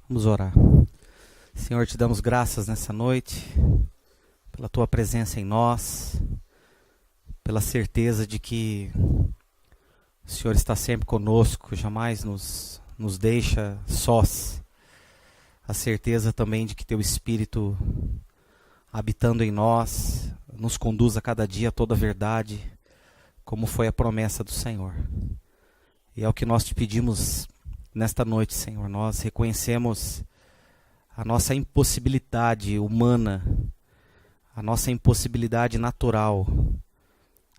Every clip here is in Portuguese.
Vamos orar. Senhor, te damos graças nessa noite, pela tua presença em nós, pela certeza de que o Senhor está sempre conosco, jamais nos deixa sós. A certeza também de que teu Espírito, habitando em nós, nos conduz a cada dia a toda a verdade, como foi a promessa do Senhor. E é o que nós te pedimos nesta noite, Senhor. Nós reconhecemos a nossa impossibilidade humana, a nossa impossibilidade natural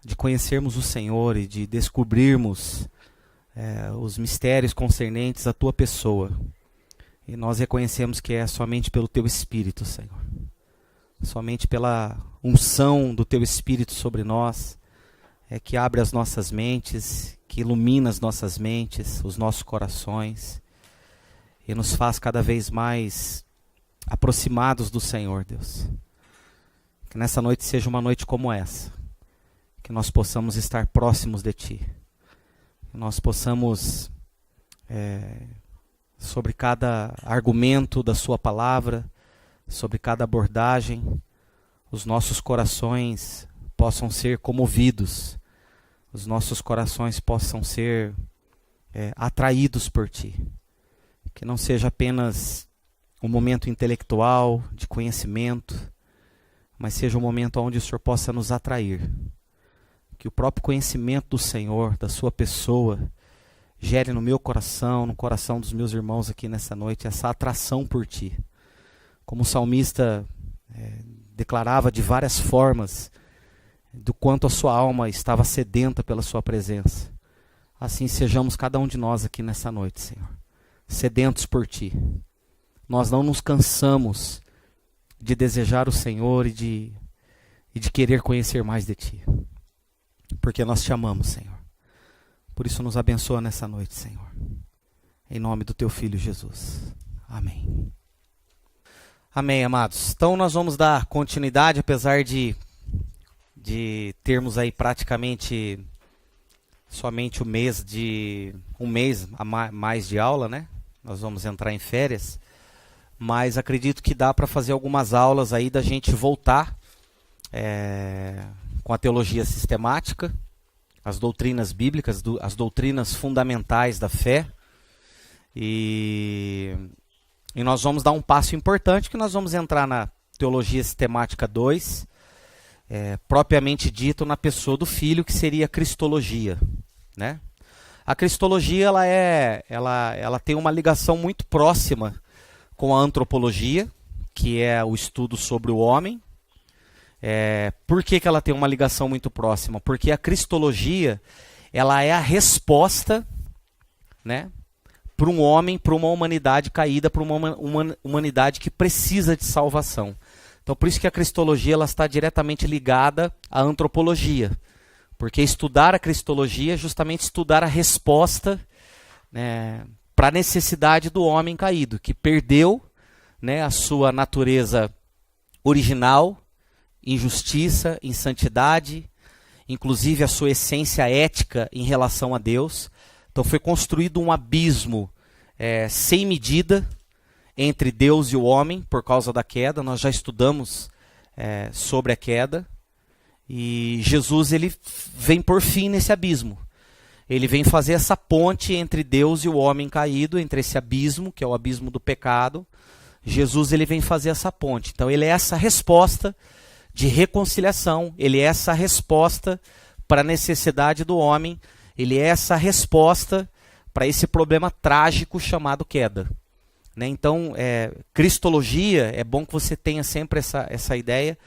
de conhecermos o Senhor e de descobrirmos os mistérios concernentes à tua pessoa. E nós reconhecemos que é somente pelo teu Espírito, Senhor. Somente pela unção do teu Espírito sobre nós é que abre as nossas mentes, que ilumina as nossas mentes, os nossos corações e nos faz cada vez mais aproximados do Senhor, Deus. Que nessa noite seja uma noite como essa, que nós possamos estar próximos de Ti, que nós possamos, sobre cada argumento da Sua palavra, sobre cada abordagem, os nossos corações possam ser comovidos, os nossos corações possam ser atraídos por Ti. Que não seja apenas um momento intelectual, de conhecimento, mas seja um momento onde o Senhor possa nos atrair. Que o próprio conhecimento do Senhor, da Sua pessoa, gere no meu coração, no coração dos meus irmãos aqui nessa noite, essa atração por Ti. Como o salmista declarava de várias formas, do quanto a sua alma estava sedenta pela sua presença. Assim sejamos cada um de nós aqui nessa noite, Senhor, sedentos por Ti. Nós não nos cansamos de desejar o Senhor e de querer conhecer mais de Ti, porque nós Te amamos, Senhor. Por isso nos abençoa nessa noite, Senhor. Em nome do Teu Filho Jesus. Amém. Amém, amados. Então nós vamos dar continuidade, apesar de termos aí praticamente somente um mês a mais de aula, né? Nós vamos entrar em férias, mas acredito que dá para fazer algumas aulas aí da gente voltar com a teologia sistemática, as doutrinas bíblicas, as doutrinas fundamentais da fé, e nós vamos dar um passo importante, que nós vamos entrar na teologia sistemática 2, propriamente dito na pessoa do Filho, que seria a cristologia, né? A cristologia ela tem uma ligação muito próxima com a antropologia, que é o estudo sobre o homem. Por que ela tem uma ligação muito próxima? Porque a cristologia ela é a resposta, né, para um homem, para uma humanidade caída, para uma humanidade que precisa de salvação. Então, por isso que a cristologia ela está diretamente ligada à antropologia. Porque estudar a cristologia é justamente estudar a resposta, né, para a necessidade do homem caído, que perdeu, né, a sua natureza original, em justiça, em santidade, inclusive a sua essência ética em relação a Deus. Então foi construído um abismo sem medida entre Deus e o homem por causa da queda. Nós já estudamos sobre a queda. E Jesus ele vem por fim nesse abismo. Ele vem fazer essa ponte entre Deus e o homem caído, entre esse abismo, que é o abismo do pecado. Jesus ele vem fazer essa ponte. Então ele é essa resposta de reconciliação, ele é essa resposta para a necessidade do homem, ele é essa resposta para esse problema trágico chamado queda. Né? Então, cristologia, é bom que você tenha sempre essa ideia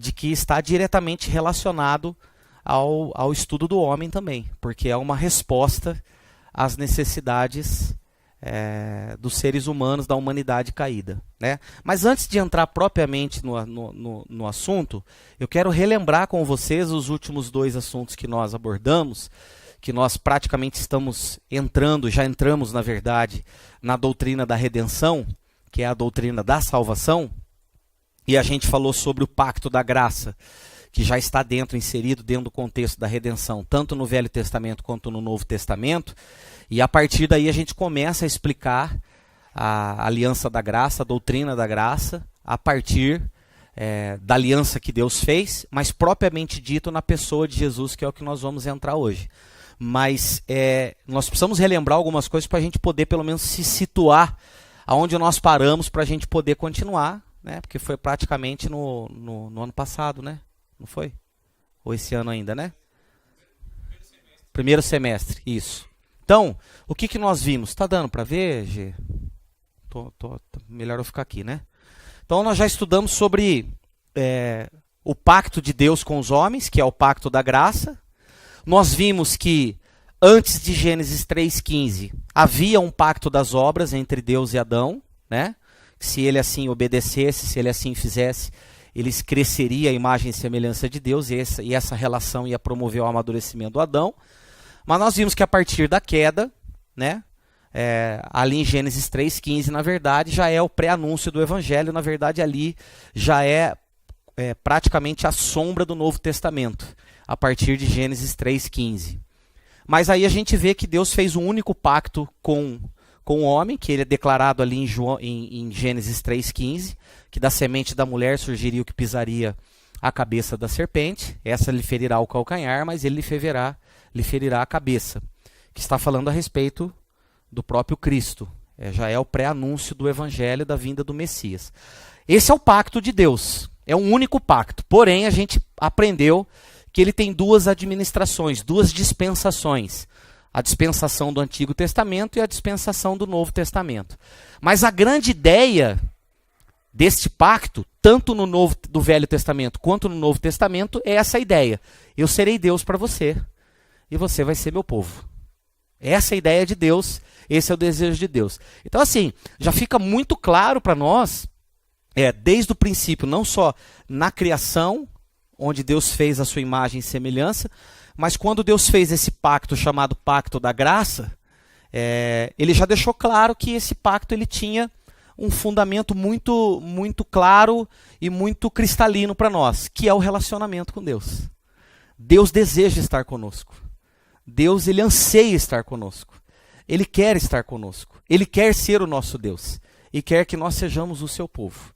de que está diretamente relacionado ao estudo do homem também, porque é uma resposta às necessidades dos seres humanos, da humanidade caída. Né? Mas antes de entrar propriamente no assunto, eu quero relembrar com vocês os últimos 2 assuntos que nós abordamos, que nós praticamente já entramos, na verdade, na doutrina da redenção, que é a doutrina da salvação, e a gente falou sobre o pacto da graça, que já está inserido dentro do contexto da redenção, tanto no Velho Testamento quanto no Novo Testamento, e a partir daí a gente começa a explicar a aliança da graça, a doutrina da graça, a partir da aliança que Deus fez, mas propriamente dito na pessoa de Jesus, que é o que nós vamos entrar hoje. Mas nós precisamos relembrar algumas coisas para a gente poder pelo menos se situar aonde nós paramos, para a gente poder continuar, né? Porque foi praticamente no ano passado, né? Não foi? Ou esse ano ainda, né? Primeiro semestre, isso. Então, o que nós vimos? Está dando para ver, G? Melhor eu ficar aqui, né? Então, nós já estudamos sobre o pacto de Deus com os homens, que é o pacto da graça. Nós vimos que antes de Gênesis 3,15, havia um pacto das obras entre Deus e Adão, né? Se ele assim obedecesse, se ele assim fizesse, eles cresceria a imagem e semelhança de Deus, e essa relação ia promover o amadurecimento do Adão. Mas nós vimos que a partir da queda, né? Ali em Gênesis 3,15, na verdade, já é o pré-anúncio do Evangelho, na verdade ali já é praticamente a sombra do Novo Testamento, a partir de Gênesis 3,15. Mas aí a gente vê que Deus fez um único pacto com o homem, que ele é declarado ali em Gênesis 3,15, que da semente da mulher surgiria o que pisaria a cabeça da serpente, essa lhe ferirá o calcanhar, mas ele lhe ferirá a cabeça, que está falando a respeito do próprio Cristo. Já é o pré-anúncio do Evangelho da vinda do Messias. Esse é o pacto de Deus, é um único pacto, porém a gente aprendeu que ele tem duas administrações, duas dispensações. A dispensação do Antigo Testamento e a dispensação do Novo Testamento. Mas a grande ideia deste pacto, tanto do Velho Testamento quanto no Novo Testamento, é essa ideia. Eu serei Deus para você e você vai ser meu povo. Essa é a ideia de Deus, esse é o desejo de Deus. Então assim, já fica muito claro para nós, desde o princípio, não só na criação, onde Deus fez a sua imagem e semelhança, mas quando Deus fez esse pacto chamado Pacto da Graça, ele já deixou claro que esse pacto ele tinha um fundamento muito, muito claro e muito cristalino para nós, que é o relacionamento com Deus. Deus deseja estar conosco. Deus ele anseia estar conosco. Ele quer estar conosco. Ele quer ser o nosso Deus e quer que nós sejamos o seu povo.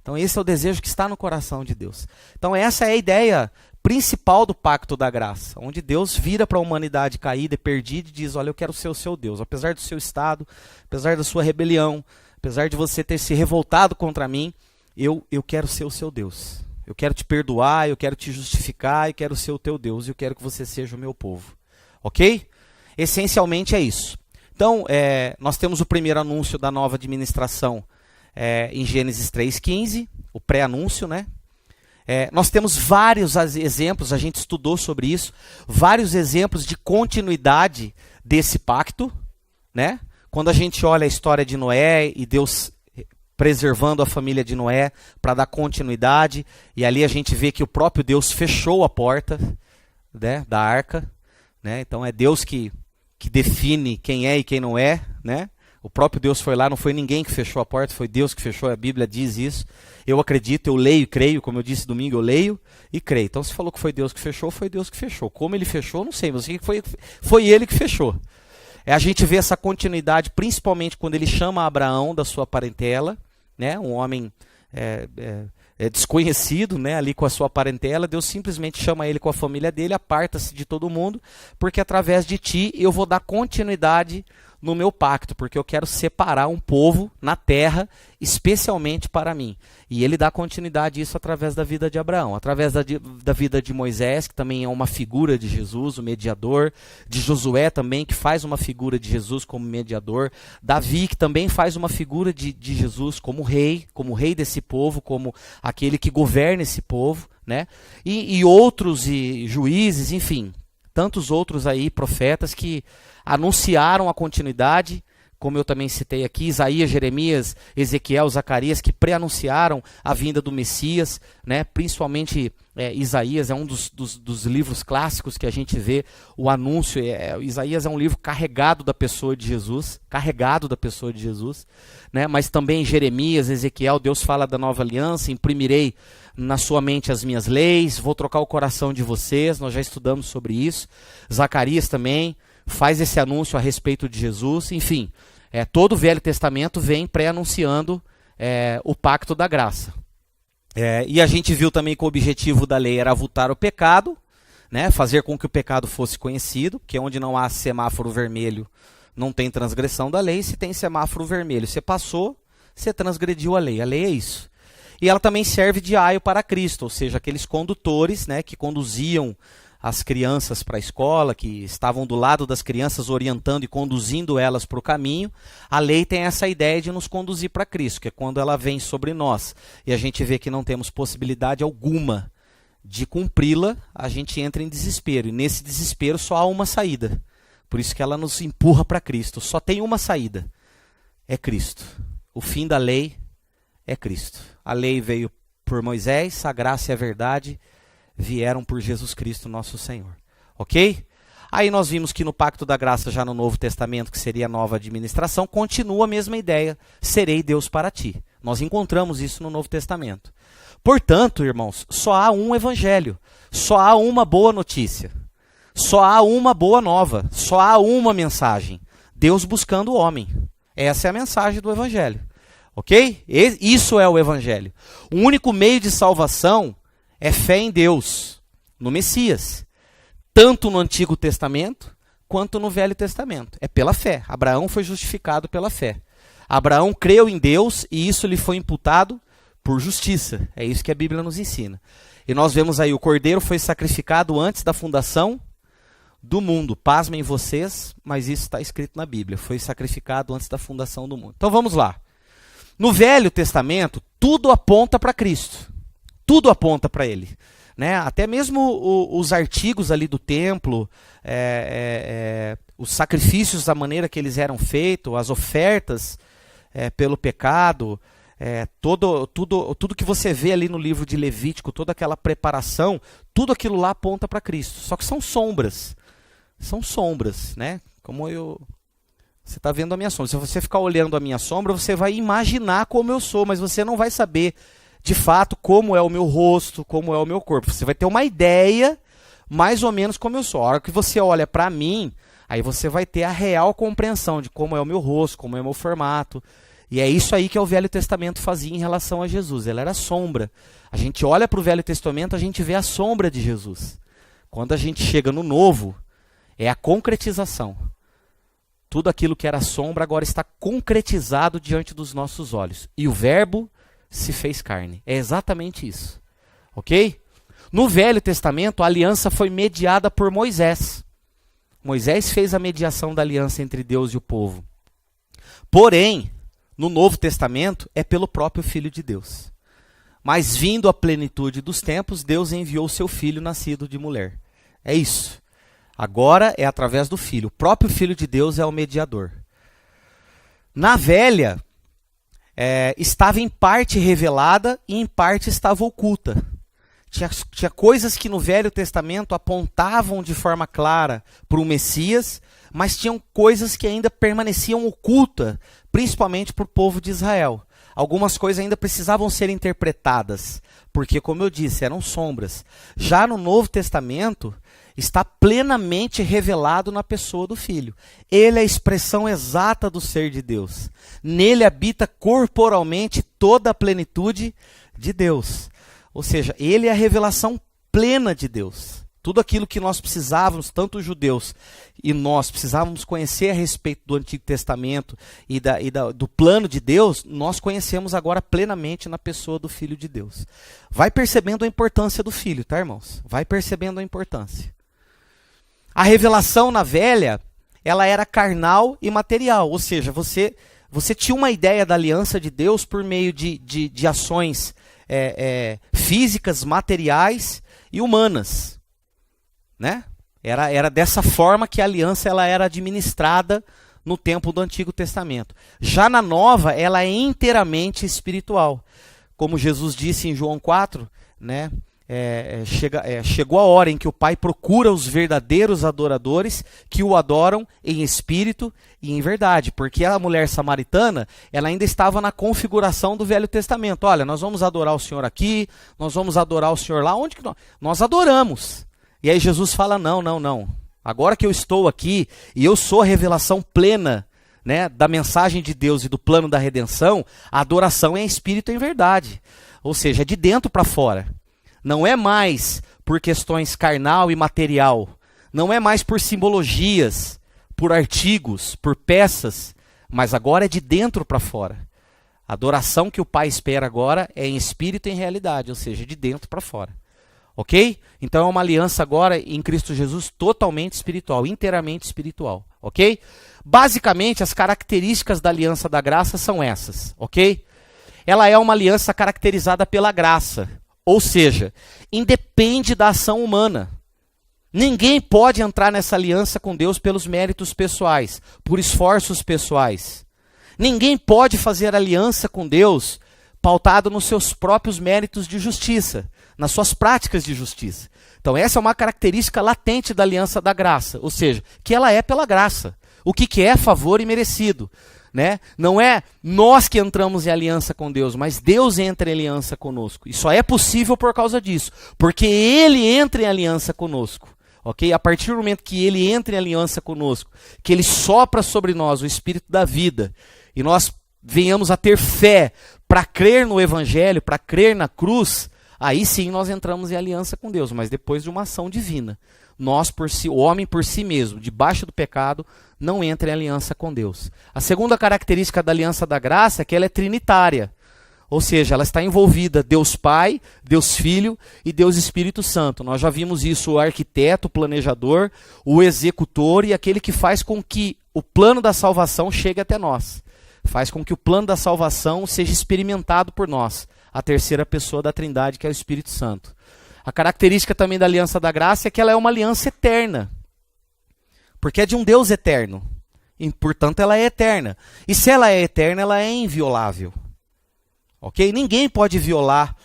Então esse é o desejo que está no coração de Deus. Então essa é a ideia principal do pacto da graça, onde Deus vira para a humanidade caída e perdida e diz, olha, eu quero ser o seu Deus, apesar do seu estado, apesar da sua rebelião, apesar de você ter se revoltado contra mim, eu quero ser o seu Deus. Eu quero te perdoar, eu quero te justificar, eu quero ser o teu Deus e eu quero que você seja o meu povo. Ok? Essencialmente é isso. Então, nós temos o primeiro anúncio da nova administração em Gênesis 3,15, o pré-anúncio, né? Nós temos vários exemplos, a gente estudou sobre isso, vários exemplos de continuidade desse pacto, né? Quando a gente olha a história de Noé e Deus preservando a família de Noé para dar continuidade, e ali a gente vê que o próprio Deus fechou a porta, né, da arca, né? Então é Deus que define quem é e quem não é, né? O próprio Deus foi lá, não foi ninguém que fechou a porta, foi Deus que fechou, a Bíblia diz isso. Eu acredito, eu leio e creio, como eu disse domingo, eu leio e creio. Então se falou que foi Deus que fechou, foi Deus que fechou. Como ele fechou, não sei, mas foi ele que fechou. A gente vê essa continuidade, principalmente quando ele chama Abraão da sua parentela, né? Um homem desconhecido, né? Ali com a sua parentela, Deus simplesmente chama ele com a família dele, aparta-se de todo mundo, porque através de ti eu vou dar continuidade no meu pacto, porque eu quero separar um povo na terra, especialmente para mim. E ele dá continuidade a isso através da vida de Abraão, através da vida de Moisés, que também é uma figura de Jesus, o mediador, de Josué também, que faz uma figura de Jesus como mediador, Davi, que também faz uma figura de Jesus como rei desse povo, como aquele que governa esse povo, né? E outros, e juízes, enfim, tantos outros aí, profetas que anunciaram a continuidade, como eu também citei aqui, Isaías, Jeremias, Ezequiel, Zacarias, que pré-anunciaram a vinda do Messias, né? Principalmente Isaías é um dos livros clássicos que a gente vê o anúncio. Isaías é um livro carregado da pessoa de Jesus, né? Mas também Jeremias, Ezequiel, Deus fala da nova aliança, imprimirei na sua mente as minhas leis, vou trocar o coração de vocês, nós já estudamos sobre isso. Zacarias também faz esse anúncio a respeito de Jesus, enfim. Todo o Velho Testamento vem pré-anunciando o pacto da graça. E a gente viu também que o objetivo da lei era avultar o pecado, né, fazer com que o pecado fosse conhecido, que onde não há semáforo vermelho não tem transgressão da lei. Se tem semáforo vermelho, você passou, você transgrediu a lei. A lei é isso. E ela também serve de aio para Cristo, ou seja, aqueles condutores, né, que conduziam as crianças para a escola, que estavam do lado das crianças orientando e conduzindo elas para o caminho. A lei tem essa ideia de nos conduzir para Cristo, que é quando ela vem sobre nós e a gente vê que não temos possibilidade alguma de cumpri-la, a gente entra em desespero. E nesse desespero só há uma saída. Por isso que ela nos empurra para Cristo. Só tem uma saída. É Cristo. O fim da lei é Cristo. A lei veio por Moisés, a graça e a verdade vieram por Jesus Cristo, nosso Senhor. Ok? Aí nós vimos que no Pacto da Graça, já no Novo Testamento, que seria a nova administração, continua a mesma ideia, serei Deus para ti. Nós encontramos isso no Novo Testamento. Portanto, irmãos, só há um evangelho, só há uma boa notícia, só há uma boa nova, só há uma mensagem. Deus buscando o homem. Essa é a mensagem do evangelho. Ok? Isso é o evangelho. O único meio de salvação é fé em Deus, no Messias. Tanto no Antigo Testamento, quanto no Velho Testamento. É pela fé. Abraão foi justificado pela fé. Abraão creu em Deus e isso lhe foi imputado por justiça. É isso que a Bíblia nos ensina. E nós vemos aí, o cordeiro foi sacrificado antes da fundação do mundo. Pasmem vocês, mas isso está escrito na Bíblia. Foi sacrificado antes da fundação do mundo. Então vamos lá. No Velho Testamento, tudo aponta para Cristo. Tudo aponta para Ele. Né? Até mesmo os artigos ali do templo, os sacrifícios da maneira que eles eram feitos, as ofertas pelo pecado, tudo que você vê ali no livro de Levítico, toda aquela preparação, tudo aquilo lá aponta para Cristo. Só que são sombras. São sombras, né? Você está vendo a minha sombra. Se você ficar olhando a minha sombra, você vai imaginar como eu sou, mas você não vai saber de fato como é o meu rosto, como é o meu corpo. Você vai ter uma ideia mais ou menos como eu sou. A hora que você olha para mim, aí você vai ter a real compreensão de como é o meu rosto, como é o meu formato. E é isso aí que o Velho Testamento fazia em relação a Jesus. Ele era sombra. A gente olha para o Velho Testamento, a gente vê a sombra de Jesus. Quando a gente chega no Novo, é a concretização. Tudo aquilo que era sombra agora está concretizado diante dos nossos olhos. E o Verbo se fez carne. É exatamente isso. Ok? No Velho Testamento, a aliança foi mediada por Moisés. Moisés fez a mediação da aliança entre Deus e o povo. Porém, no Novo Testamento, é pelo próprio Filho de Deus. Mas vindo a plenitude dos tempos, Deus enviou seu Filho nascido de mulher. É isso. Agora é através do Filho. O próprio Filho de Deus é o mediador. Na Velha, estava em parte revelada e em parte estava oculta. Tinha coisas que no Velho Testamento apontavam de forma clara para o Messias, mas tinham coisas que ainda permaneciam ocultas, principalmente para o povo de Israel. Algumas coisas ainda precisavam ser interpretadas, porque, como eu disse, eram sombras. Já no Novo Testamento, está plenamente revelado na pessoa do Filho. Ele é a expressão exata do ser de Deus. Nele habita corporalmente toda a plenitude de Deus. Ou seja, ele é a revelação plena de Deus. Tudo aquilo que nós precisávamos, tanto os judeus e nós precisávamos conhecer a respeito do Antigo Testamento e do plano de Deus, nós conhecemos agora plenamente na pessoa do Filho de Deus. Vai percebendo a importância do Filho, tá, irmãos? Vai percebendo a importância. A revelação na Velha, ela era carnal e material, ou seja, você tinha uma ideia da aliança de Deus por meio de ações físicas, materiais e humanas. Né? Era dessa forma que a aliança ela era administrada no tempo do Antigo Testamento. Já na Nova, ela é inteiramente espiritual. Como Jesus disse em João 4, né? Chegou a hora em que o Pai procura os verdadeiros adoradores que o adoram em espírito e em verdade, porque a mulher samaritana ela ainda estava na configuração do Velho Testamento. Olha, nós vamos adorar o Senhor aqui, nós vamos adorar o Senhor lá, onde que nós adoramos? E aí Jesus fala, não, agora que eu estou aqui e eu sou a revelação plena né, da mensagem de Deus e do plano da redenção, a adoração é em espírito e em verdade. Ou seja, é de dentro para fora. Não é mais por questões carnal e material. Não é mais por simbologias, por artigos, por peças. Mas agora é de dentro para fora. A adoração que o Pai espera agora é em espírito e em realidade. Ou seja, de dentro para fora. Ok? Então é uma aliança agora em Cristo Jesus totalmente espiritual, inteiramente espiritual. Ok? Basicamente, as características da aliança da graça são essas. Ok? Ela é uma aliança caracterizada pela graça. Ou seja, independe da ação humana. Ninguém pode entrar nessa aliança com Deus pelos méritos pessoais, por esforços pessoais. Ninguém pode fazer aliança com Deus pautado nos seus próprios méritos de justiça, nas suas práticas de justiça. Então essa é uma característica latente da aliança da graça, ou seja, que ela é pela graça. O que é favor e merecido. Né? Não é nós que entramos em aliança com Deus, mas Deus entra em aliança conosco. E só é possível por causa disso, porque Ele entra em aliança conosco. Okay? A partir do momento que Ele entra em aliança conosco, que Ele sopra sobre nós o Espírito da vida, e nós venhamos a ter fé para crer no Evangelho, para crer na cruz, aí sim nós entramos em aliança com Deus, mas depois de uma ação divina. Nós, por si, o homem por si mesmo, debaixo do pecado, não entra em aliança com Deus. A segunda característica da aliança da graça é que ela é trinitária. Ou seja, ela está envolvida Deus Pai, Deus Filho e Deus Espírito Santo. Nós já vimos isso, o arquiteto, o planejador, o executor e aquele que faz com que o plano da salvação chegue até nós. Faz com que o plano da salvação seja experimentado por nós. A terceira pessoa da Trindade, que é o Espírito Santo. A característica também da aliança da graça é que ela é uma aliança eterna. Porque é de um Deus eterno. E, portanto, ela é eterna. E se ela é eterna, ela é inviolável. Ok? Ninguém pode violar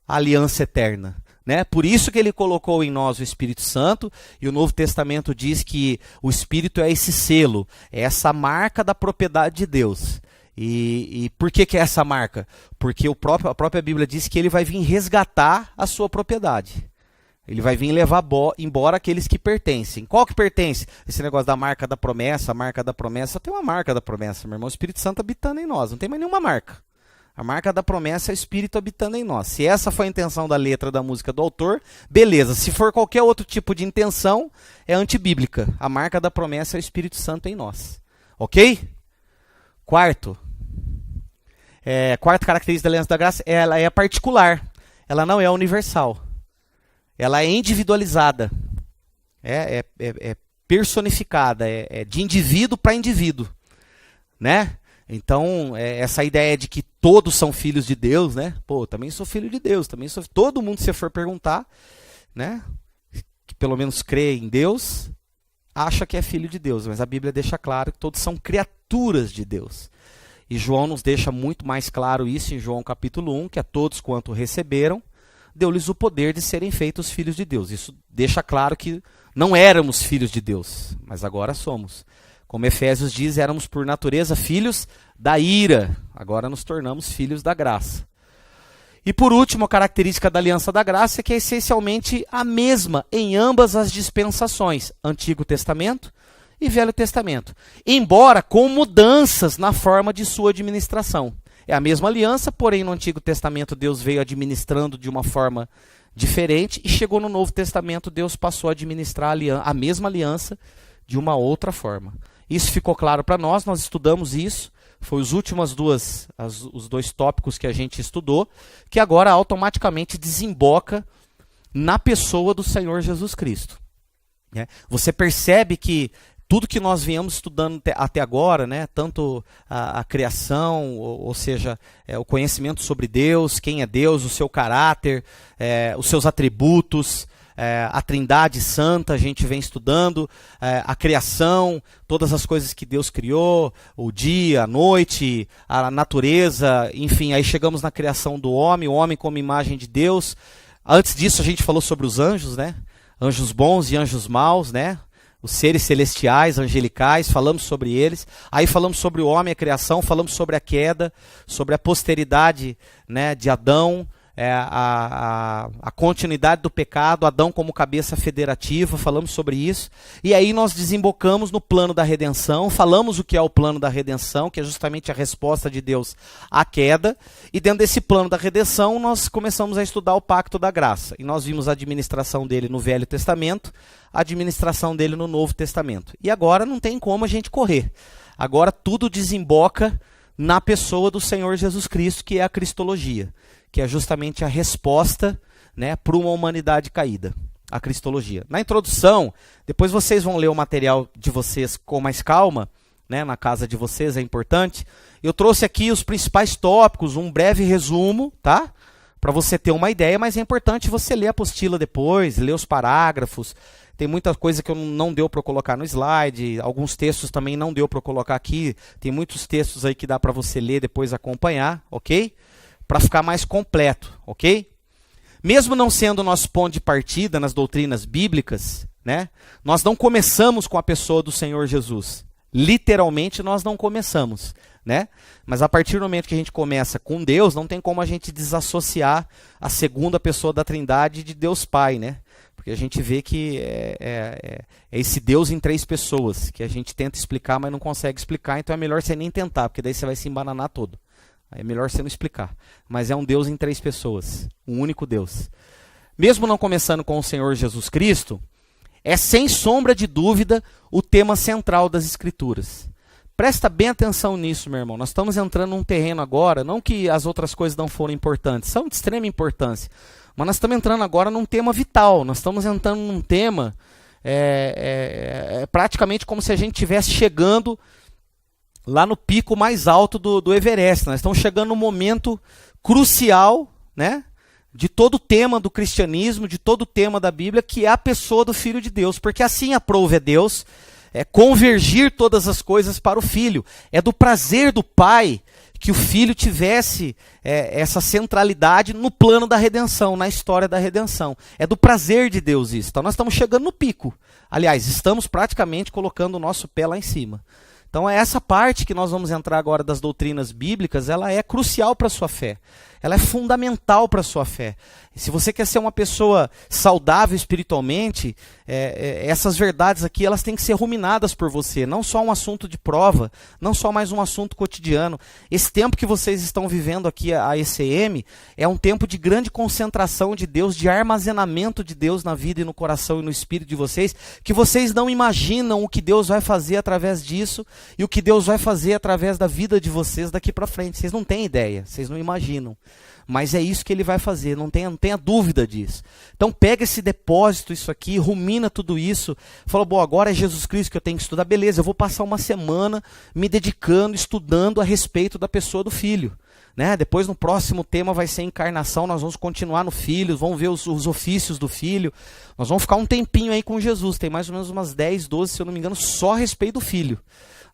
a aliança eterna. Né? Por isso que ele colocou em nós o Espírito Santo. E o Novo Testamento diz que o Espírito é esse selo. É essa marca da propriedade de Deus. E por que é essa marca? Porque a própria Bíblia diz que ele vai vir resgatar a sua propriedade. Ele vai vir levar embora aqueles que pertencem. Qual que pertence? Esse negócio da marca da promessa, a marca da promessa. Tem uma marca da promessa, meu irmão. O Espírito Santo habitando em nós. Não tem mais nenhuma marca. A marca da promessa é o Espírito habitando em nós. Se essa foi a intenção da letra da música do autor, beleza. Se for qualquer outro tipo de intenção, é antibíblica. A marca da promessa é o Espírito Santo em nós. Ok? Quarta característica da aliança da graça, ela é particular. Ela não é universal. Ela é individualizada. É personificada. É de indivíduo para indivíduo. Né? Então, essa ideia de que todos são filhos de Deus, né? Pô, também sou filho de Deus. Todo mundo, se for perguntar, né? Que pelo menos crê em Deus, acha que é filho de Deus. Mas a Bíblia deixa claro que todos são criaturas de Deus. E João nos deixa muito mais claro isso em João capítulo 1, que a todos quanto receberam, deu-lhes o poder de serem feitos filhos de Deus. Isso deixa claro que não éramos filhos de Deus, mas agora somos. Como Efésios diz, éramos por natureza filhos da ira, agora nos tornamos filhos da graça. E por último, a característica da aliança da graça é que é essencialmente a mesma em ambas as dispensações, Antigo Testamento e Velho Testamento, embora com mudanças na forma de sua administração. É a mesma aliança, porém no Antigo Testamento Deus veio administrando de uma forma diferente e chegou no Novo Testamento Deus passou a administrar a mesma aliança de uma outra forma. Isso ficou claro para nós estudamos isso, foi os últimos os dois tópicos que a gente estudou, que agora automaticamente desemboca na pessoa do Senhor Jesus Cristo. Você percebe que tudo que nós viemos estudando até agora, né, tanto a criação, ou seja, o conhecimento sobre Deus, quem é Deus, o seu caráter, os seus atributos, a Trindade Santa, a gente vem estudando, a criação, todas as coisas que Deus criou, o dia, a noite, a natureza, enfim, aí chegamos na criação do homem, o homem como imagem de Deus. Antes disso a gente falou sobre os anjos, né? Anjos bons e anjos maus, né? Os seres celestiais, angelicais, falamos sobre eles. Aí falamos sobre o homem, a criação, falamos sobre a queda, sobre a posteridade, né, de Adão, a continuidade do pecado, Adão como cabeça federativa, falamos sobre isso. E aí nós desembocamos no plano da redenção, falamos o que é o plano da redenção, que é justamente a resposta de Deus à queda. E dentro desse plano da redenção, nós começamos a estudar o pacto da graça. E nós vimos a administração dele no Velho Testamento, a administração dele no Novo Testamento. E agora não tem como a gente correr. Agora tudo desemboca na pessoa do Senhor Jesus Cristo, que é a cristologia, que é justamente a resposta, né, para uma humanidade caída, a cristologia. Na introdução, depois vocês vão ler o material de vocês com mais calma, né, na casa de vocês, é importante. Eu trouxe aqui os principais tópicos, um breve resumo, tá? Para você ter uma ideia, mas é importante você ler a apostila depois, ler os parágrafos. Tem muita coisa que não deu para eu colocar no slide, alguns textos também não deu para eu colocar aqui. Tem muitos textos aí que dá para você ler depois acompanhar, ok? Para ficar mais completo, ok? Mesmo não sendo o nosso ponto de partida nas doutrinas bíblicas, né, nós não começamos com a pessoa do Senhor Jesus. Literalmente nós não começamos, né? Mas a partir do momento que a gente começa com Deus, não tem como a gente desassociar a segunda pessoa da Trindade de Deus Pai, né? Porque a gente vê que é esse Deus em três pessoas, que a gente tenta explicar, mas não consegue explicar, então é melhor você nem tentar, porque daí você vai se embananar todo. É melhor você não explicar. Mas é um Deus em três pessoas, um único Deus. Mesmo não começando com o Senhor Jesus Cristo, é sem sombra de dúvida o tema central das Escrituras. Presta bem atenção nisso, meu irmão. Nós estamos entrando num terreno agora, não que as outras coisas não foram importantes, são de extrema importância. Mas nós estamos entrando agora num tema vital, nós estamos entrando num tema praticamente como se a gente estivesse chegando lá no pico mais alto do Everest. Nós estamos chegando num momento crucial, né, de todo o tema do cristianismo, de todo o tema da Bíblia, que é a pessoa do Filho de Deus, porque assim aprove a Deus convergir todas as coisas para o Filho. É do prazer do Pai que o Filho tivesse essa centralidade no plano da redenção, na história da redenção. É do prazer de Deus isso. Então nós estamos chegando no pico. Aliás, estamos praticamente colocando o nosso pé lá em cima. Então essa parte que nós vamos entrar agora das doutrinas bíblicas, ela é crucial para a sua fé. Ela é fundamental para a sua fé. Se você quer ser uma pessoa saudável espiritualmente, essas verdades aqui, elas têm que ser ruminadas por você. Não só um assunto de prova, não só mais um assunto cotidiano. Esse tempo que vocês estão vivendo aqui, a ECM, é um tempo de grande concentração de Deus, de armazenamento de Deus na vida e no coração e no espírito de vocês, que vocês não imaginam o que Deus vai fazer através disso e o que Deus vai fazer através da vida de vocês daqui para frente. Vocês não têm ideia, vocês não imaginam. Mas é isso que ele vai fazer, não tenha dúvida disso. Então pega esse depósito, isso aqui, rumina tudo isso. Fala, bom, agora é Jesus Cristo que eu tenho que estudar. Beleza, eu vou passar uma semana me dedicando, estudando a respeito da pessoa do Filho. Né? Depois no próximo tema vai ser encarnação, nós vamos continuar no Filho, vamos ver os ofícios do Filho. Nós vamos ficar um tempinho aí com Jesus, tem mais ou menos umas 10, 12, se eu não me engano, só a respeito do Filho.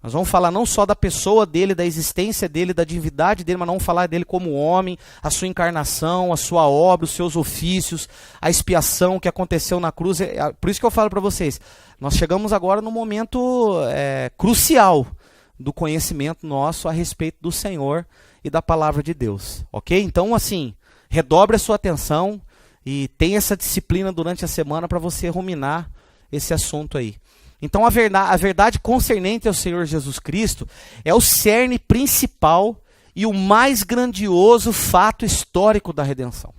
Nós vamos falar não só da pessoa dele, da existência dele, da divindade dele, mas não vamos falar dele como homem, a sua encarnação, a sua obra, os seus ofícios, a expiação que aconteceu na cruz. Por isso que eu falo para vocês, nós chegamos agora no momento crucial do conhecimento nosso a respeito do Senhor e da palavra de Deus, ok? Então, assim, redobre a sua atenção e tenha essa disciplina durante a semana para você ruminar esse assunto aí. Então a verdade concernente ao Senhor Jesus Cristo é o cerne principal e o mais grandioso fato histórico da redenção.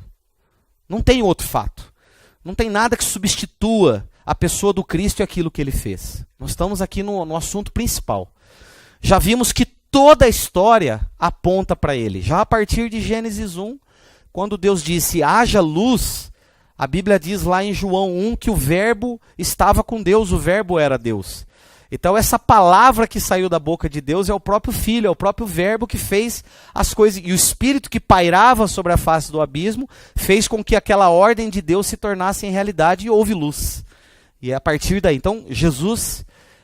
Não tem outro fato. Não tem nada que substitua a pessoa do Cristo e aquilo que ele fez. Nós estamos aqui no assunto principal. Já vimos que toda a história aponta para ele. Já a partir de Gênesis 1, quando Deus disse, haja luz, a Bíblia diz lá em João 1 que o verbo estava com Deus, o verbo era Deus. Então essa palavra que saiu da boca de Deus é o próprio Filho, é o próprio verbo que fez as coisas. E o Espírito que pairava sobre a face do abismo fez com que aquela ordem de Deus se tornasse em realidade e houve luz. E é a partir daí. Então Jesus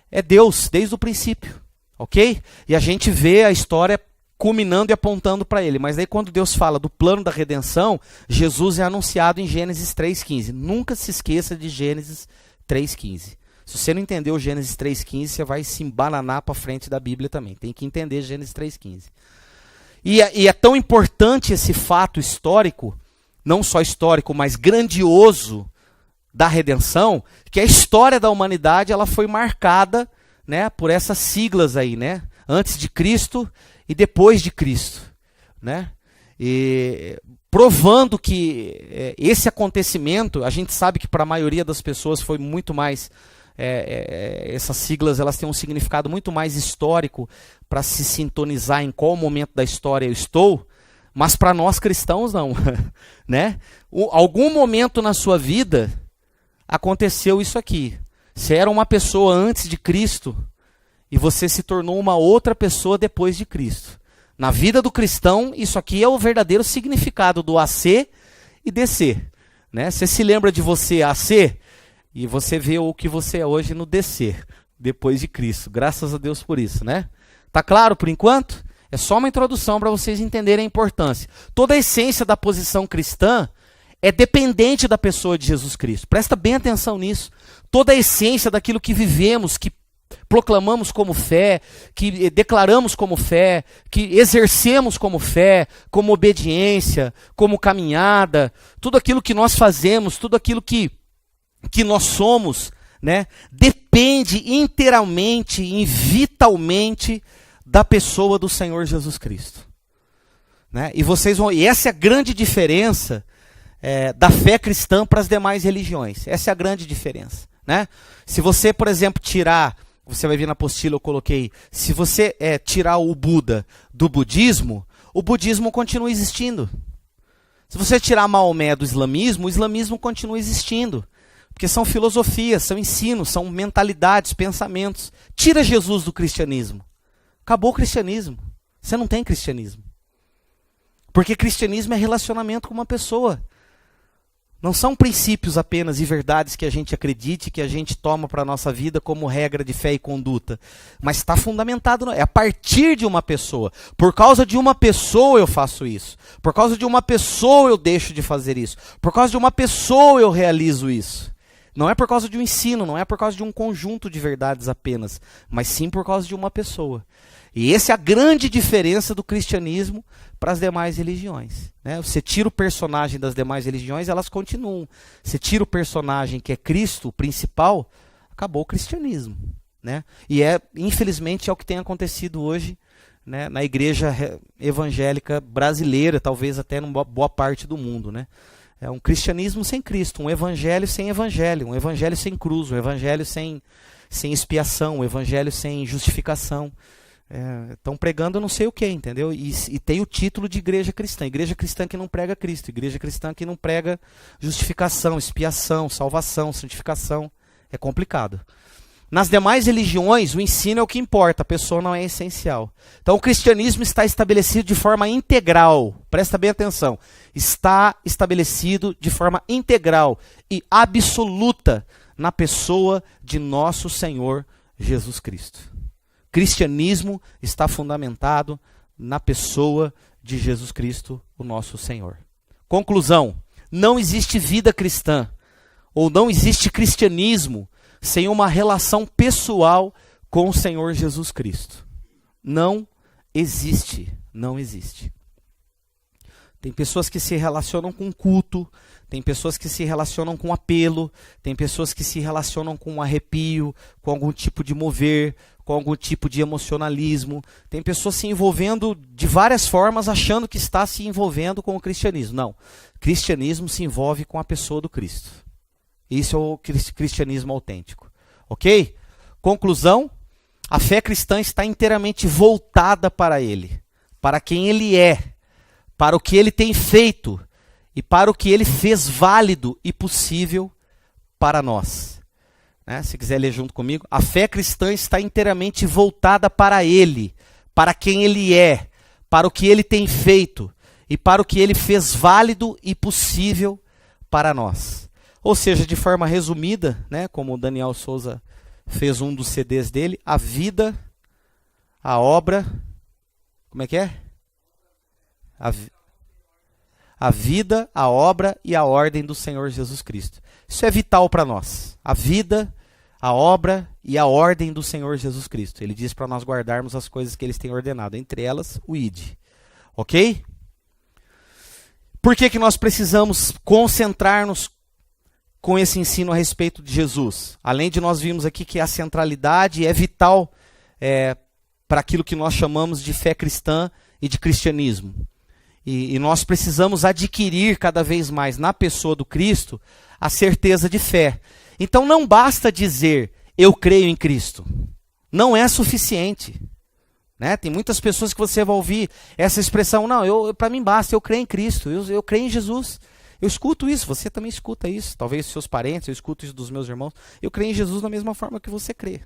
é Deus desde o princípio, ok? E a gente vê a história culminando e apontando para ele. Mas daí quando Deus fala do plano da redenção, Jesus é anunciado em Gênesis 3,15. Nunca se esqueça de Gênesis 3,15. Se você não entendeu Gênesis 3,15, você vai se embananar para frente da Bíblia também. Tem que entender Gênesis 3,15. E é tão importante esse fato histórico não só histórico, mas grandioso da redenção, que a história da humanidade ela foi marcada, né, por essas siglas aí, né? Antes de Cristo e depois de Cristo, né? E provando que esse acontecimento, a gente sabe que para a maioria das pessoas foi muito mais, essas siglas elas têm um significado muito mais histórico para se sintonizar em qual momento da história eu estou, mas para nós cristãos não, né? Algum momento na sua vida aconteceu isso aqui. Você era uma pessoa antes de Cristo e você se tornou uma outra pessoa depois de Cristo. Na vida do cristão, isso aqui é o verdadeiro significado do AC e DC, né? Você se lembra de você AC e você vê o que você é hoje no DC, depois de Cristo. Graças a Deus por isso, né? Tá claro por enquanto? É só uma introdução para vocês entenderem a importância. Toda a essência da posição cristã é dependente da pessoa de Jesus Cristo. Presta bem atenção nisso. Toda a essência daquilo que vivemos, que proclamamos como fé, que declaramos como fé, que exercemos como fé, como obediência, como caminhada, tudo aquilo que nós fazemos, tudo aquilo que nós somos, né, depende inteiramente e vitalmente da pessoa do Senhor Jesus Cristo, né? E essa é a grande diferença da fé cristã para as demais religiões. Essa é a grande diferença, né? Se você, por exemplo, você vai ver na apostila, eu coloquei, se você tirar o Buda do budismo, o budismo continua existindo. Se você tirar Maomé do islamismo, o islamismo continua existindo. Porque são filosofias, são ensinos, são mentalidades, pensamentos. Tira Jesus do cristianismo. Acabou o cristianismo. Você não tem cristianismo. Porque cristianismo é relacionamento com uma pessoa. Não são princípios apenas e verdades que a gente acredite, que a gente toma para a nossa vida como regra de fé e conduta. Mas está fundamentado, é a partir de uma pessoa. Por causa de uma pessoa eu faço isso. Por causa de uma pessoa eu deixo de fazer isso. Por causa de uma pessoa eu realizo isso. Não é por causa de um ensino, não é por causa de um conjunto de verdades apenas, mas sim por causa de uma pessoa. E essa é a grande diferença do cristianismo para as demais religiões, né? Você tira o personagem das demais religiões, elas continuam. Você tira o personagem que é Cristo, o principal, acabou o cristianismo, né? E infelizmente é o que tem acontecido hoje, né, na igreja evangélica brasileira, talvez até numa boa parte do mundo, né? É um cristianismo sem Cristo, um evangelho sem evangelho, um evangelho sem cruz, um evangelho sem expiação, um evangelho sem justificação. Estão pregando não sei o que, entendeu? E tem o título de igreja cristã que não prega Cristo, igreja cristã que não prega justificação, expiação, salvação, santificação. É complicado. Nas demais religiões, o ensino é o que importa, a pessoa não é essencial. Então o cristianismo está estabelecido de forma integral, presta bem atenção, está estabelecido de forma integral e absoluta na pessoa de nosso Senhor Jesus Cristo. Cristianismo está fundamentado na pessoa de Jesus Cristo, o nosso Senhor. Conclusão: não existe vida cristã, ou não existe cristianismo, sem uma relação pessoal com o Senhor Jesus Cristo. Não existe, não existe. Tem pessoas que se relacionam com culto, tem pessoas que se relacionam com apelo, tem pessoas que se relacionam com um arrepio, com algum tipo de mover, com algum tipo de emocionalismo. Tem pessoas se envolvendo de várias formas, achando que está se envolvendo com o cristianismo. Não, cristianismo se envolve com a pessoa do Cristo. Isso é o cristianismo autêntico. Ok? Conclusão: a fé cristã está inteiramente voltada para Ele, para quem Ele é, para o que Ele tem feito e para o que Ele fez válido e possível para nós. Né? Se quiser ler junto comigo, a fé cristã está inteiramente voltada para Ele, para quem Ele é, para o que Ele tem feito e para o que Ele fez válido e possível para nós. Ou seja, de forma resumida, né, como o Daniel Souza fez um dos CDs dele, a vida, a obra, como é que é? A vida, a obra e a ordem do Senhor Jesus Cristo. Isso é vital para nós. A vida, a obra e a ordem do Senhor Jesus Cristo. Ele diz para nós guardarmos as coisas que Ele tem ordenado, entre elas o ID. Ok? Por que nós precisamos concentrar-nos com esse ensino a respeito de Jesus? Além de nós vimos aqui que a centralidade é vital para aquilo que nós chamamos de fé cristã e de cristianismo. E nós precisamos adquirir cada vez mais na pessoa do Cristo a certeza de fé. Então não basta dizer, eu creio em Cristo. Não é suficiente. Né? Tem muitas pessoas que você vai ouvir essa expressão, não, para mim basta, eu creio em Cristo, eu creio em Jesus. Eu escuto isso, você também escuta isso. Talvez seus parentes, eu escuto isso dos meus irmãos. Eu creio em Jesus da mesma forma que você crê.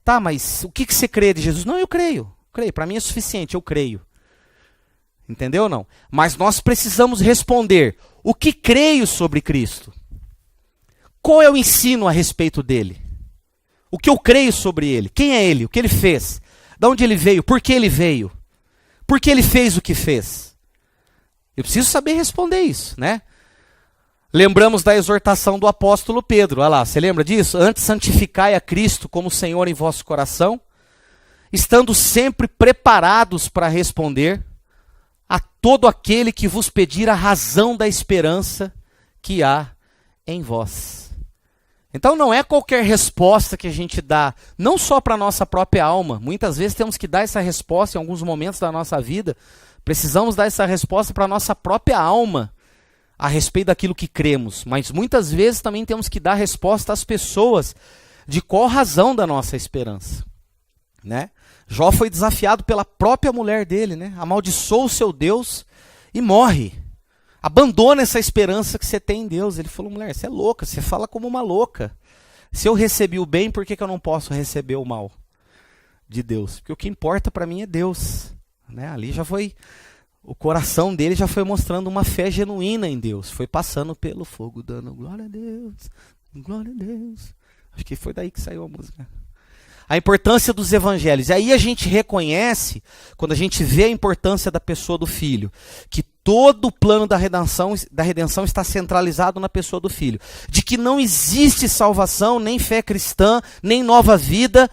Tá, mas o que você crê de Jesus? Não, eu creio. Para mim é suficiente, eu creio. Entendeu ou não? Mas nós precisamos responder, o que creio sobre Cristo? Qual é o ensino a respeito dele? O que eu creio sobre ele? Quem é ele? O que ele fez? De onde ele veio? Por que ele veio? Por que ele fez o que fez? Eu preciso saber responder isso, né? Lembramos da exortação do apóstolo Pedro. Olha lá, você lembra disso? Antes santificai a Cristo como Senhor em vosso coração, estando sempre preparados para responder a todo aquele que vos pedir a razão da esperança que há em vós. Então não é qualquer resposta que a gente dá, não só para a nossa própria alma. Muitas vezes temos que dar essa resposta em alguns momentos da nossa vida. Precisamos dar essa resposta para a nossa própria alma a respeito daquilo que cremos. Mas muitas vezes também temos que dar resposta às pessoas de qual razão da nossa esperança. Né? Jó foi desafiado pela própria mulher dele, né? Amaldiçoa o seu Deus e morre. Abandona essa esperança que você tem em Deus. Ele falou, mulher, você é louca, você fala como uma louca. Se eu recebi o bem, por que eu não posso receber o mal de Deus? Porque o que importa para mim é Deus. Né? Ali já foi, o coração dele já foi mostrando uma fé genuína em Deus. Foi passando pelo fogo, dando glória a Deus, glória a Deus. Acho que foi daí que saiu a música. A importância dos evangelhos. E aí a gente reconhece, quando a gente vê a importância da pessoa do Filho, que todo o plano da redenção está centralizado na pessoa do Filho. De que não existe salvação, nem fé cristã, nem nova vida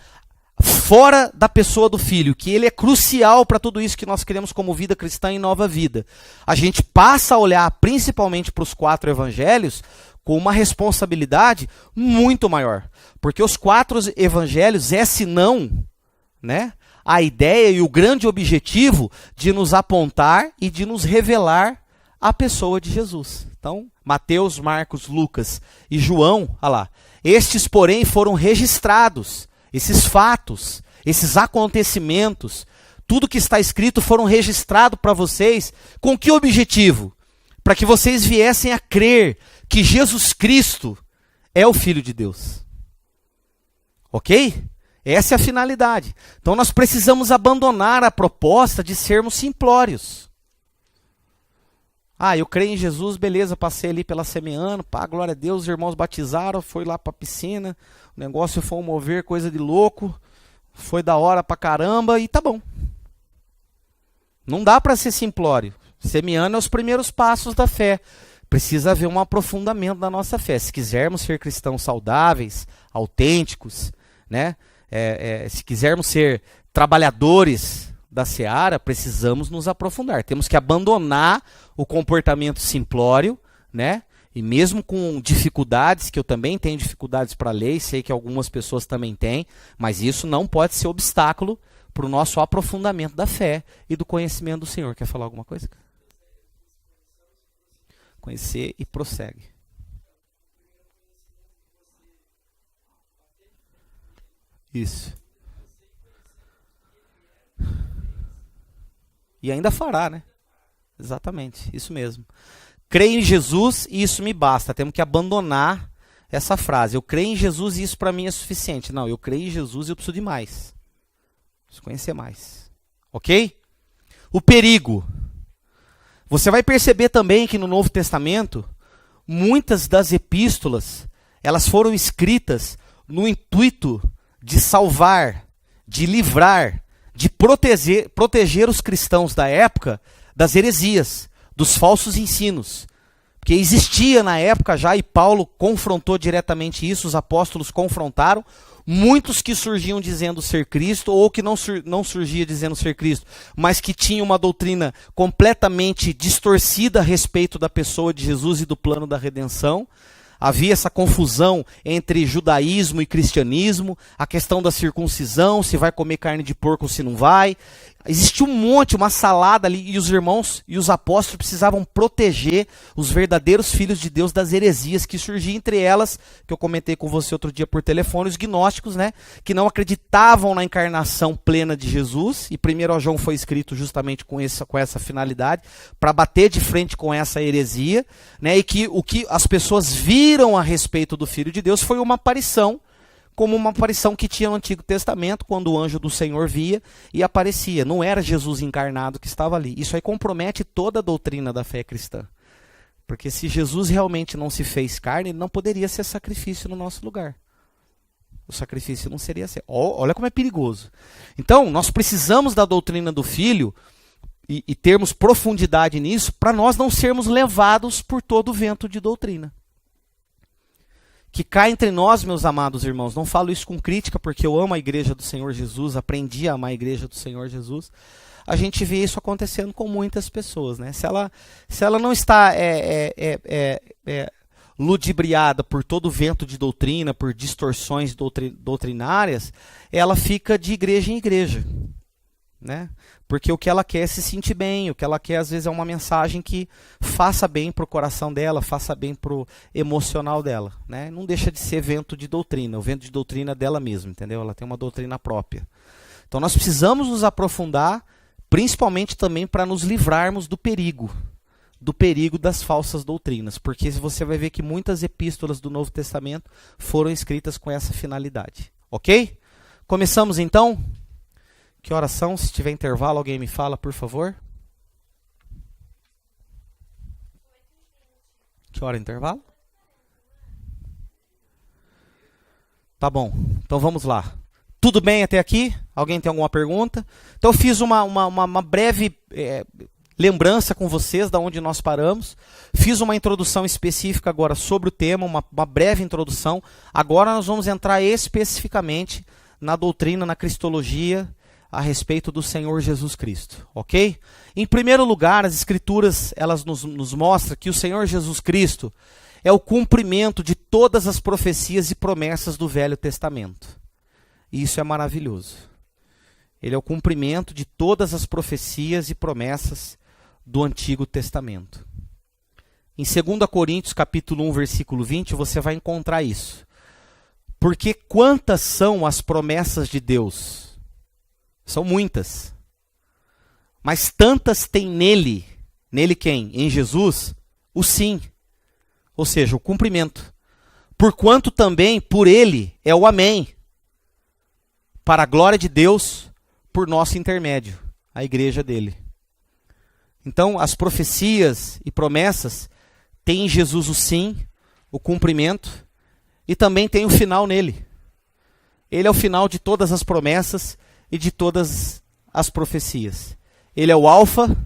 fora da pessoa do Filho. Que ele é crucial para tudo isso que nós queremos como vida cristã e nova vida. A gente passa a olhar principalmente para os 4 evangelhos com uma responsabilidade muito maior. Porque os 4 evangelhos é, se não, né, a ideia e o grande objetivo de nos apontar e de nos revelar a pessoa de Jesus. Então, Mateus, Marcos, Lucas e João, olha lá, estes, porém, foram registrados, esses fatos, esses acontecimentos, tudo que está escrito foram registrados para vocês, com que objetivo? Para que vocês viessem a crer que Jesus Cristo é o Filho de Deus. Ok? Essa é a finalidade. Então nós precisamos abandonar a proposta de sermos simplórios. Ah, eu creio em Jesus, beleza, passei ali pela Semiano, pá, glória a Deus, os irmãos batizaram, foi lá para a piscina, o negócio foi um mover, coisa de louco, foi da hora pra caramba e tá bom. Não dá para ser simplório. Semiano é os primeiros passos da fé. Precisa haver um aprofundamento da nossa fé. Se quisermos ser cristãos saudáveis, autênticos, né? Se quisermos ser trabalhadores da seara, precisamos nos aprofundar. Temos que abandonar o comportamento simplório, né? E mesmo com dificuldades, que eu também tenho dificuldades para ler, sei que algumas pessoas também têm, mas isso não pode ser obstáculo para o nosso aprofundamento da fé e do conhecimento do Senhor. Quer falar alguma coisa? Conhecer e prossegue. Isso. E ainda fará, né? Exatamente, isso mesmo. Creio em Jesus e isso me basta. Temos que abandonar essa frase. Eu creio em Jesus e isso para mim é suficiente. Não, eu creio em Jesus e eu preciso de mais. Preciso conhecer mais. Ok? O perigo. Você vai perceber também que no Novo Testamento, muitas das epístolas, elas foram escritas no intuito de salvar, de livrar, de proteger os cristãos da época das heresias, dos falsos ensinos. Porque existia na época já, e Paulo confrontou diretamente isso, os apóstolos confrontaram, muitos que surgiam dizendo ser Cristo, ou que não surgia dizendo ser Cristo, mas que tinham uma doutrina completamente distorcida a respeito da pessoa de Jesus e do plano da redenção. Havia essa confusão entre judaísmo e cristianismo, a questão da circuncisão, se vai comer carne de porco ou se não vai. Existia um monte, uma salada ali, e os irmãos e os apóstolos precisavam proteger os verdadeiros filhos de Deus das heresias que surgiam, entre elas, que eu comentei com você outro dia por telefone, os gnósticos, né, que não acreditavam na encarnação plena de Jesus, e 1 João foi escrito justamente com essa finalidade, para bater de frente com essa heresia, né, e que o que as pessoas viram a respeito do Filho de Deus foi uma aparição, como uma aparição que tinha no Antigo Testamento, quando o anjo do Senhor via e aparecia. Não era Jesus encarnado que estava ali. Isso aí compromete toda a doutrina da fé cristã. Porque se Jesus realmente não se fez carne, ele não poderia ser sacrifício no nosso lugar. O sacrifício não seria ser. Olha como é perigoso. Então, nós precisamos da doutrina do Filho e termos profundidade nisso para nós não sermos levados por todo o vento de doutrina. Que cai entre nós, meus amados irmãos. Não falo isso com crítica, porque eu amo a igreja do Senhor Jesus, aprendi a amar a igreja do Senhor Jesus. A gente vê isso acontecendo com muitas pessoas, né? Se ela não está ludibriada por todo o vento de doutrina, por distorções doutrinárias, ela fica de igreja em igreja, né? Porque o que ela quer é se sentir bem, o que ela quer às vezes é uma mensagem que faça bem para o coração dela, faça bem para o emocional dela, né? Não deixa de ser vento de doutrina, o vento de doutrina é dela mesma, entendeu? Ela tem uma doutrina própria. Então nós precisamos nos aprofundar, principalmente também para nos livrarmos do perigo das falsas doutrinas, porque você vai ver que muitas epístolas do Novo Testamento foram escritas com essa finalidade, ok? Começamos então? Que horas são? Se tiver intervalo, alguém me fala, por favor. Que hora é intervalo? Tá bom, então vamos lá. Tudo bem até aqui? Alguém tem alguma pergunta? Então eu fiz uma breve lembrança com vocês de onde nós paramos. Fiz uma introdução específica agora sobre o tema, uma breve introdução. Agora nós vamos entrar especificamente na doutrina, na cristologia, a respeito do Senhor Jesus Cristo, ok? Em primeiro lugar, as Escrituras elas nos mostram que o Senhor Jesus Cristo é o cumprimento de todas as profecias e promessas do Velho Testamento. E isso é maravilhoso. Ele é o cumprimento de todas as profecias e promessas do Antigo Testamento. Em 2 Coríntios capítulo 1, versículo 20, você vai encontrar isso. Porque quantas são as promessas de Deus? São muitas. Mas tantas tem nele. Nele quem? Em Jesus, o sim. Ou seja, o cumprimento. Porquanto também por ele é o amém. Para a glória de Deus, por nosso intermédio, a igreja dele. Então, as profecias e promessas têm em Jesus o sim, o cumprimento, e também tem o final nele. Ele é o final de todas as promessas e de todas as profecias. Ele é o alfa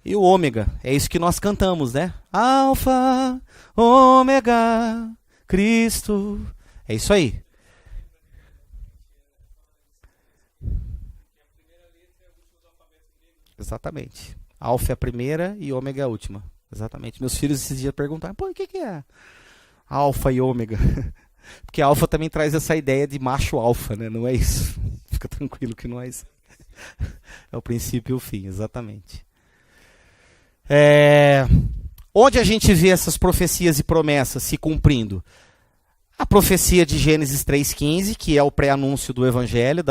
e o ômega. É isso que nós cantamos, né? Alfa, ômega, Cristo. É isso aí. Exatamente. Alfa é a primeira e ômega é a última. Exatamente. Meus filhos esses dias perguntaram, pô, o que é alfa e ômega? Porque alfa também traz essa ideia de macho alfa, né? Não é isso. Fica tranquilo que não é isso. É o princípio e o fim, exatamente. Onde a gente vê essas profecias e promessas se cumprindo? A profecia de Gênesis 3,15, que é o pré-anúncio do Evangelho,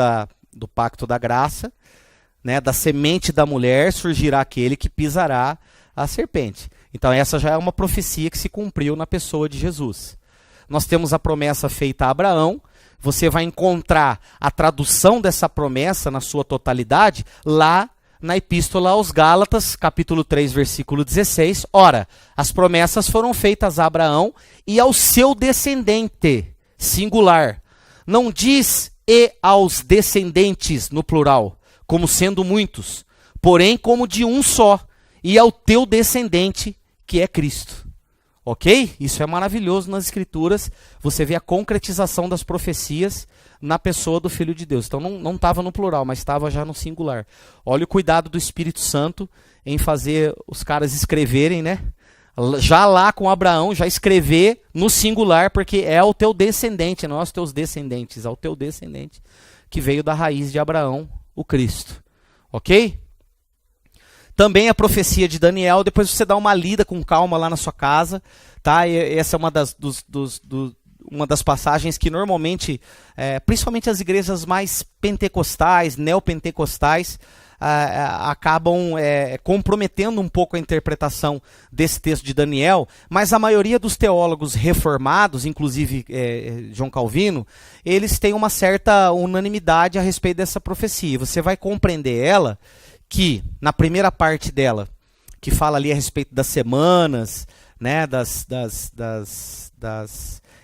do Pacto da Graça, né? Da semente da mulher surgirá aquele que pisará a serpente. Então essa já é uma profecia que se cumpriu na pessoa de Jesus. Nós temos a promessa feita a Abraão. Você vai encontrar a tradução dessa promessa na sua totalidade lá na Epístola aos Gálatas, capítulo 3, versículo 16. Ora, as promessas foram feitas a Abraão e ao seu descendente, singular. Não diz e aos descendentes, no plural, como sendo muitos, porém como de um só, e ao teu descendente, que é Cristo. Ok? Isso é maravilhoso nas Escrituras. Você vê a concretização das profecias na pessoa do Filho de Deus. Então não estava no plural, mas estava já no singular. Olha o cuidado do Espírito Santo em fazer os caras escreverem, né? Já lá com Abraão, já escrever no singular, porque é o teu descendente, não é os teus descendentes, é o teu descendente que veio da raiz de Abraão, o Cristo. Ok? Também a profecia de Daniel, depois você dá uma lida com calma lá na sua casa, tá? E essa é uma das passagens que normalmente, principalmente as igrejas mais pentecostais, neopentecostais, acabam comprometendo um pouco a interpretação desse texto de Daniel, mas a maioria dos teólogos reformados, inclusive João Calvino, eles têm uma certa unanimidade a respeito dessa profecia. Você vai compreender ela que, na primeira parte dela, que fala ali a respeito das semanas, né,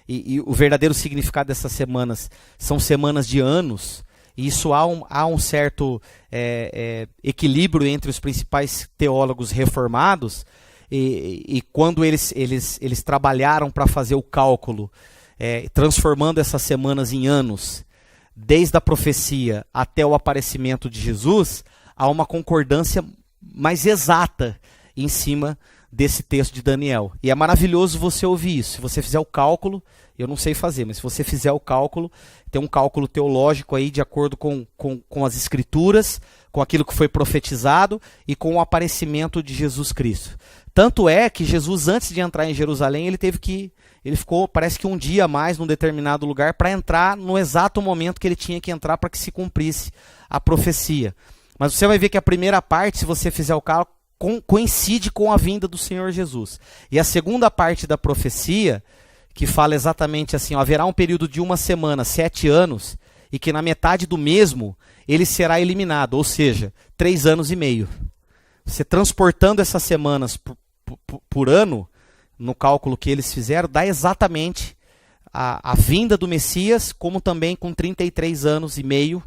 e o verdadeiro significado dessas semanas são semanas de anos, e isso há um certo equilíbrio entre os principais teólogos reformados, e quando eles trabalharam para fazer o cálculo, transformando essas semanas em anos, desde a profecia até o aparecimento de Jesus, há uma concordância mais exata em cima desse texto de Daniel. E é maravilhoso você ouvir isso. Se você fizer o cálculo, eu não sei fazer, mas se você fizer o cálculo, tem um cálculo teológico aí de acordo com as Escrituras, com aquilo que foi profetizado e com o aparecimento de Jesus Cristo. Tanto é que Jesus, antes de entrar em Jerusalém, ele ficou, parece que um dia a mais num determinado lugar para entrar no exato momento que ele tinha que entrar para que se cumprisse a profecia. Mas você vai ver que a primeira parte, se você fizer o cálculo, coincide com a vinda do Senhor Jesus. E a segunda parte da profecia, que fala exatamente assim, haverá um período de 1 semana, 7 anos, e que na metade do mesmo ele será eliminado, ou seja, 3 anos e meio. Você transportando essas semanas por ano, no cálculo que eles fizeram, dá exatamente a vinda do Messias, como também com 33 anos e meio,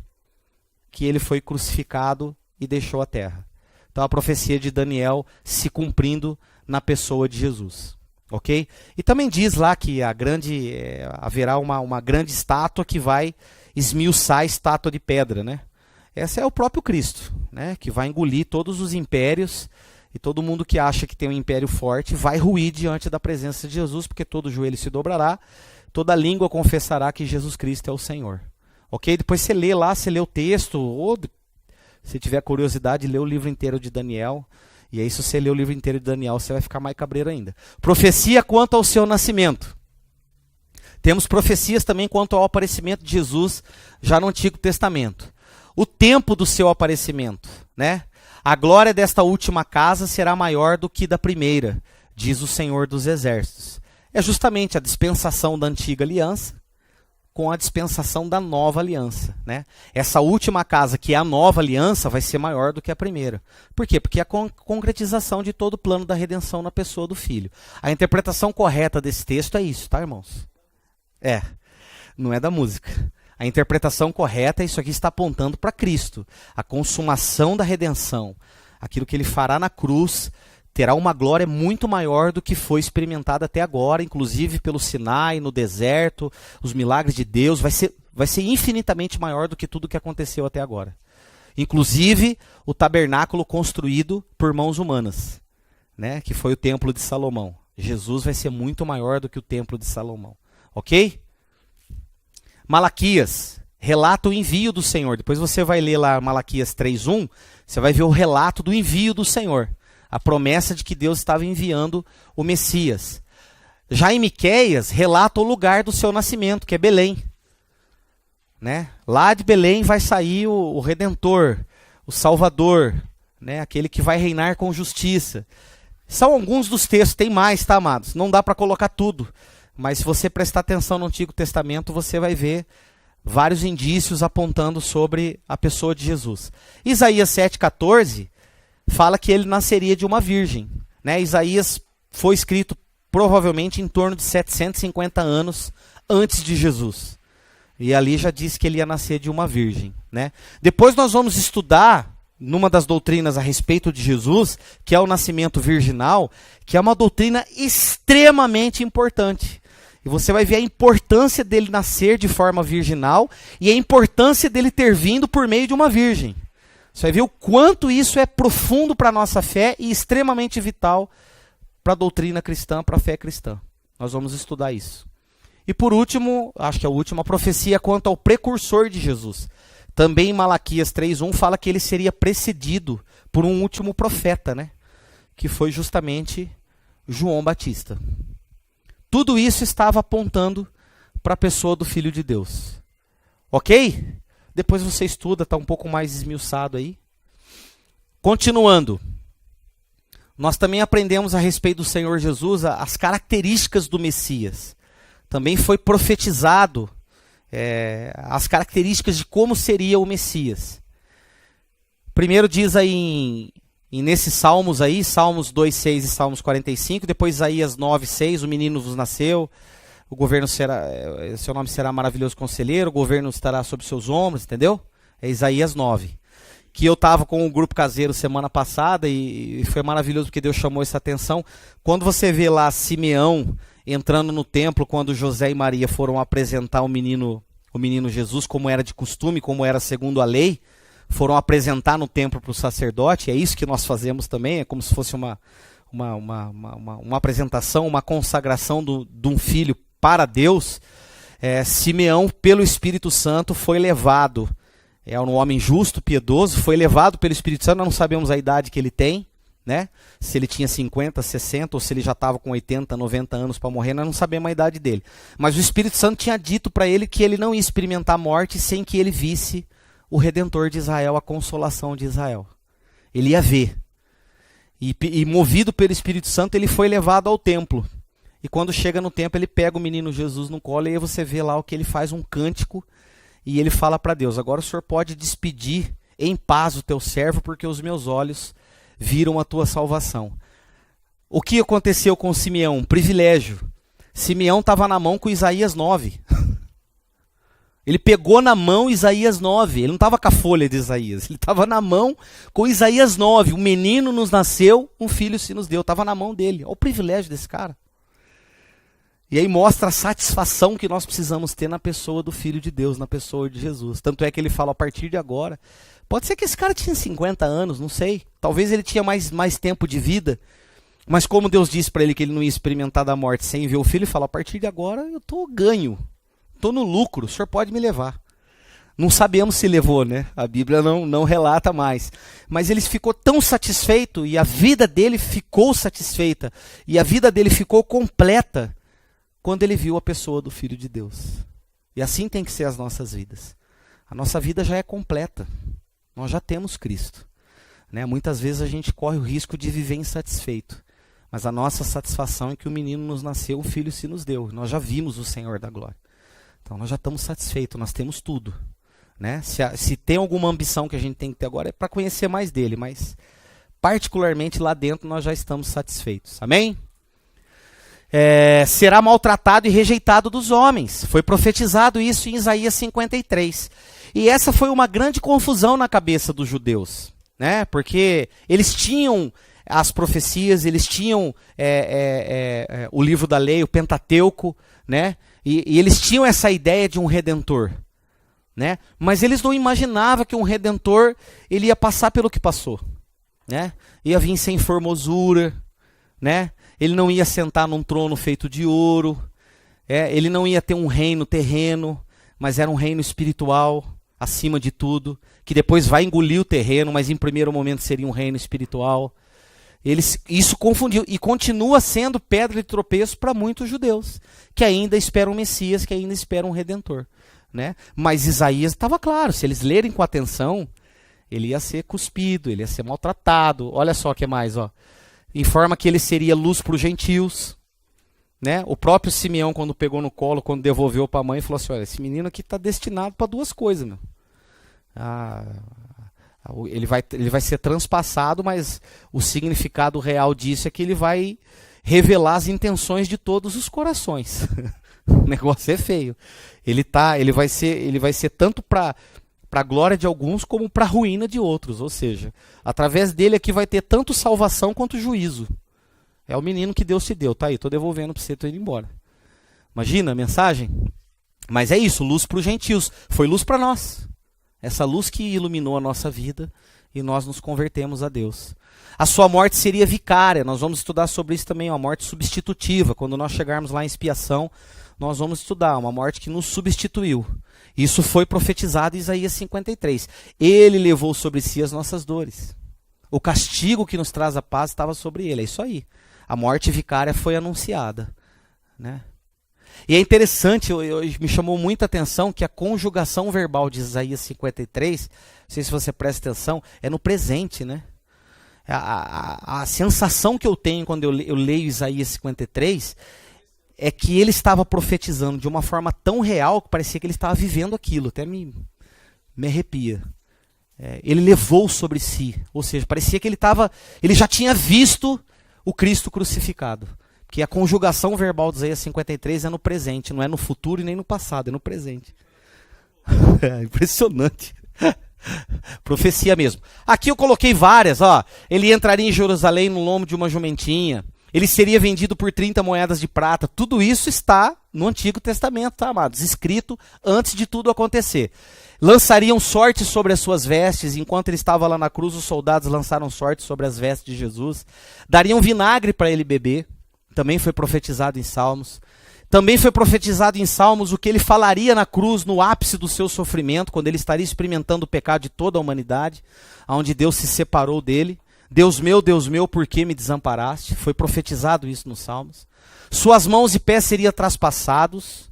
que ele foi crucificado e deixou a terra. Então a profecia de Daniel se cumprindo na pessoa de Jesus. Ok? E também diz lá que haverá uma grande estátua que vai esmiuçar a estátua de pedra, né? Esse é o próprio Cristo, né? Que vai engolir todos os impérios, e todo mundo que acha que tem um império forte vai ruir diante da presença de Jesus, porque todo joelho se dobrará, toda língua confessará que Jesus Cristo é o Senhor. Ok? Depois você lê lá, você lê o texto, ou se tiver curiosidade, lê o livro inteiro de Daniel. E aí, se você ler o livro inteiro de Daniel, você vai ficar mais cabreiro ainda. Profecia quanto ao seu nascimento. Temos profecias também quanto ao aparecimento de Jesus, já no Antigo Testamento. O tempo do seu aparecimento, né? A glória desta última casa será maior do que da primeira, diz o Senhor dos Exércitos. É justamente a dispensação da antiga aliança com a dispensação da nova aliança, né? Essa última casa, que é a nova aliança, vai ser maior do que a primeira. Por quê? Porque é a concretização de todo o plano da redenção na pessoa do Filho. A interpretação correta desse texto é isso, tá, irmãos? Não é da música. A interpretação correta é isso aqui, está apontando para Cristo. A consumação da redenção, aquilo que ele fará na cruz, terá uma glória muito maior do que foi experimentada até agora, inclusive pelo Sinai, no deserto, os milagres de Deus, vai ser infinitamente maior do que tudo que aconteceu até agora. Inclusive o tabernáculo construído por mãos humanas, né, que foi o templo de Salomão. Jesus vai ser muito maior do que o templo de Salomão. Ok? Malaquias, relata o envio do Senhor. Depois você vai ler lá Malaquias 3:1, você vai ver o relato do envio do Senhor. A promessa de que Deus estava enviando o Messias. Já em Miqueias, relata o lugar do seu nascimento, que é Belém. Né? Lá de Belém vai sair o Redentor, o Salvador, né? Aquele que vai reinar com justiça. São alguns dos textos, tem mais, tá, amados? Não dá para colocar tudo. Mas se você prestar atenção no Antigo Testamento, você vai ver vários indícios apontando sobre a pessoa de Jesus. Isaías 7,14 fala que ele nasceria de uma virgem. Né? Isaías foi escrito provavelmente em torno de 750 anos antes de Jesus. E ali já diz que ele ia nascer de uma virgem. Né? Depois nós vamos estudar numa das doutrinas a respeito de Jesus, que é o nascimento virginal, que é uma doutrina extremamente importante. E você vai ver a importância dele nascer de forma virginal e a importância dele ter vindo por meio de uma virgem. Você vai ver o quanto isso é profundo para a nossa fé e extremamente vital para a doutrina cristã, para a fé cristã. Nós vamos estudar isso. E por último, acho que é a última, profecia quanto ao precursor de Jesus. Também em Malaquias 3:1 fala que ele seria precedido por um último profeta, né? Que foi justamente João Batista. Tudo isso estava apontando para a pessoa do Filho de Deus. Ok? Depois você estuda, está um pouco mais esmiuçado aí. Continuando. Nós também aprendemos a respeito do Senhor Jesus as características do Messias. Também foi profetizado as características de como seria o Messias. Primeiro diz aí nesses salmos aí, Salmos 2:6 e Salmos 45, depois Isaías 9:6, o menino vos nasceu, o governo será, seu nome será maravilhoso conselheiro, o governo estará sobre seus ombros, entendeu? É Isaías 9. Que eu estava com o grupo caseiro semana passada e foi maravilhoso porque Deus chamou essa atenção. Quando você vê lá Simeão entrando no templo, quando José e Maria foram apresentar o menino Jesus, como era de costume, como era segundo a lei, foram apresentar no templo para o sacerdote. É isso que nós fazemos também, é como se fosse uma apresentação, uma consagração de um filho para Deus. Simeão, pelo Espírito Santo, foi levado, é um homem justo, piedoso, foi levado pelo Espírito Santo. Nós não sabemos a idade que ele tem, né? Se ele tinha 50, 60, ou se ele já estava com 80, 90 anos para morrer, nós não sabemos a idade dele. Mas o Espírito Santo tinha dito para ele que ele não ia experimentar a morte sem que ele visse o Redentor de Israel, a consolação de Israel. Ele ia ver. E movido pelo Espírito Santo, ele foi levado ao templo. E quando chega no templo, ele pega o menino Jesus no colo, e aí você vê lá o que ele faz, um cântico, e ele fala para Deus: agora o Senhor pode despedir em paz o teu servo, porque os meus olhos viram a tua salvação. O que aconteceu com Simeão? Um privilégio. Simeão estava na mão com Isaías 9. Ele pegou na mão Isaías 9. Ele não estava com a folha de Isaías. Ele estava na mão com Isaías 9. Um menino nos nasceu, um filho se nos deu. Estava na mão dele. Olha o privilégio desse cara. E aí mostra a satisfação que nós precisamos ter na pessoa do Filho de Deus, na pessoa de Jesus. Tanto é que ele fala, a partir de agora, pode ser que esse cara tinha 50 anos, não sei. Talvez ele tinha mais tempo de vida. Mas como Deus disse para ele que ele não ia experimentar da morte sem ver o filho, ele fala, a partir de agora eu estou ganho. Estou no lucro, o Senhor pode me levar. Não sabemos se levou, né? A Bíblia não relata mais. Mas ele ficou tão satisfeito, e a vida dele ficou satisfeita, e a vida dele ficou completa, quando ele viu a pessoa do Filho de Deus. E assim tem que ser as nossas vidas. A nossa vida já é completa. Nós já temos Cristo. Né? Muitas vezes a gente corre o risco de viver insatisfeito. Mas a nossa satisfação é que o menino nos nasceu, o filho se nos deu. Nós já vimos o Senhor da glória. Então nós já estamos satisfeitos, nós temos tudo. Né? Se tem alguma ambição que a gente tem que ter agora é para conhecer mais dele, mas particularmente lá dentro nós já estamos satisfeitos. Amém? Será maltratado e rejeitado dos homens. Foi profetizado isso em Isaías 53. E essa foi uma grande confusão na cabeça dos judeus. Né? Porque eles tinham as profecias, eles tinham o livro da lei, o Pentateuco, né? E eles tinham essa ideia de um redentor, né? Mas eles não imaginavam que um redentor ele ia passar pelo que passou, né? Ia vir sem formosura, né? Ele não ia sentar num trono feito de ouro, ele não ia ter um reino terreno, mas era um reino espiritual, acima de tudo, que depois vai engolir o terreno, mas em primeiro momento seria um reino espiritual. Isso confundiu e continua sendo pedra de tropeço para muitos judeus, que ainda esperam um Messias, que ainda esperam um Redentor. Né? Mas Isaías estava claro, se eles lerem com atenção, ele ia ser cuspido, ele ia ser maltratado. Olha só o que mais, ó. Informa que ele seria luz para os gentios. Né? O próprio Simeão, quando pegou no colo, quando devolveu para a mãe, falou assim, olha, esse menino aqui está destinado para duas coisas. Meu. Ele vai ser transpassado, mas o significado real disso é que ele vai revelar as intenções de todos os corações. O negócio é feio. Ele vai ser tanto para para a glória de alguns como para a ruína de outros. Ou seja, através dele aqui vai ter tanto salvação quanto juízo. É o menino que Deus te deu. Tá aí, estou devolvendo para você, estou indo embora. Imagina a mensagem? Mas é isso, luz para os gentios. Foi luz para nós. Essa luz que iluminou a nossa vida e nós nos convertemos a Deus. A sua morte seria vicária. Nós vamos estudar sobre isso também, uma morte substitutiva. Quando nós chegarmos lá em expiação, nós vamos estudar uma morte que nos substituiu. Isso foi profetizado em Isaías 53. Ele levou sobre si as nossas dores. O castigo que nos traz a paz estava sobre ele. É isso aí. A morte vicária foi anunciada, né? E é interessante, me chamou muita atenção que a conjugação verbal de Isaías 53, não sei se você presta atenção, é no presente, né? A sensação que eu tenho quando eu leio Isaías 53 é que ele estava profetizando de uma forma tão real que parecia que ele estava vivendo aquilo, até me arrepia. Ele levou sobre si, ou seja, parecia que ele já tinha visto o Cristo crucificado. Porque a conjugação verbal de Isaías 53 é no presente, não é no futuro e nem no passado, é no presente. É impressionante. Profecia mesmo. Aqui eu coloquei várias, ó. Ele entraria em Jerusalém no lombo de uma jumentinha. Ele seria vendido por 30 moedas de prata. Tudo isso está no Antigo Testamento, tá, amados? Escrito antes de tudo acontecer. Lançariam sorte sobre as suas vestes. Enquanto ele estava lá na cruz, os soldados lançaram sorte sobre as vestes de Jesus. Dariam vinagre para ele beber. Também foi profetizado em Salmos. Também foi profetizado em Salmos o que ele falaria na cruz, no ápice do seu sofrimento, quando ele estaria experimentando o pecado de toda a humanidade, onde Deus se separou dele. Deus meu, por que me desamparaste? Foi profetizado isso nos Salmos. Suas mãos e pés seriam traspassados,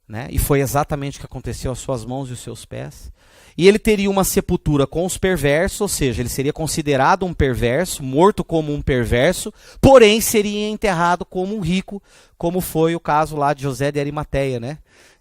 né? E foi exatamente o que aconteceu às suas mãos e os seus pés. E ele teria uma sepultura com os perversos, ou seja, ele seria considerado um perverso, morto como um perverso, porém seria enterrado como um rico, como foi o caso lá de José de Arimateia, né?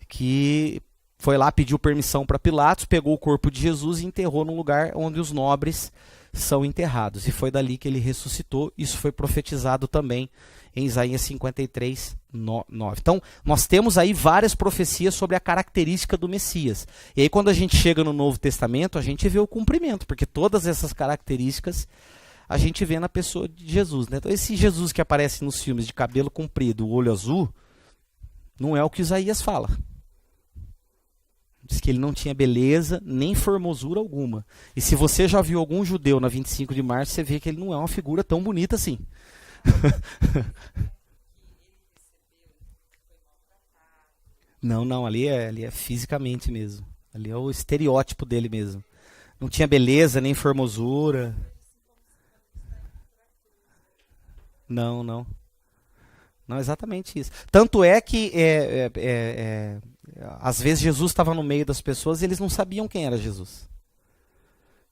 Que foi lá, pediu permissão para Pilatos, pegou o corpo de Jesus e enterrou num lugar onde os nobres são enterrados. E foi dali que ele ressuscitou. Isso foi profetizado também em Isaías 53, 9. Então, nós temos aí várias profecias sobre a característica do Messias. E aí, quando a gente chega no Novo Testamento, a gente vê o cumprimento, porque todas essas características a gente vê na pessoa de Jesus, né? Então, esse Jesus que aparece nos filmes de cabelo comprido, olho azul, não é o que Isaías fala. Diz que ele não tinha beleza nem formosura alguma. E se você já viu algum judeu na 25 de março, você vê que ele não é uma figura tão bonita assim. Não, ali é fisicamente mesmo. Ali é o estereótipo dele mesmo. Não tinha beleza nem formosura. Não. Não, exatamente isso. Tanto é que às vezes Jesus estava no meio das pessoas e eles não sabiam quem era Jesus.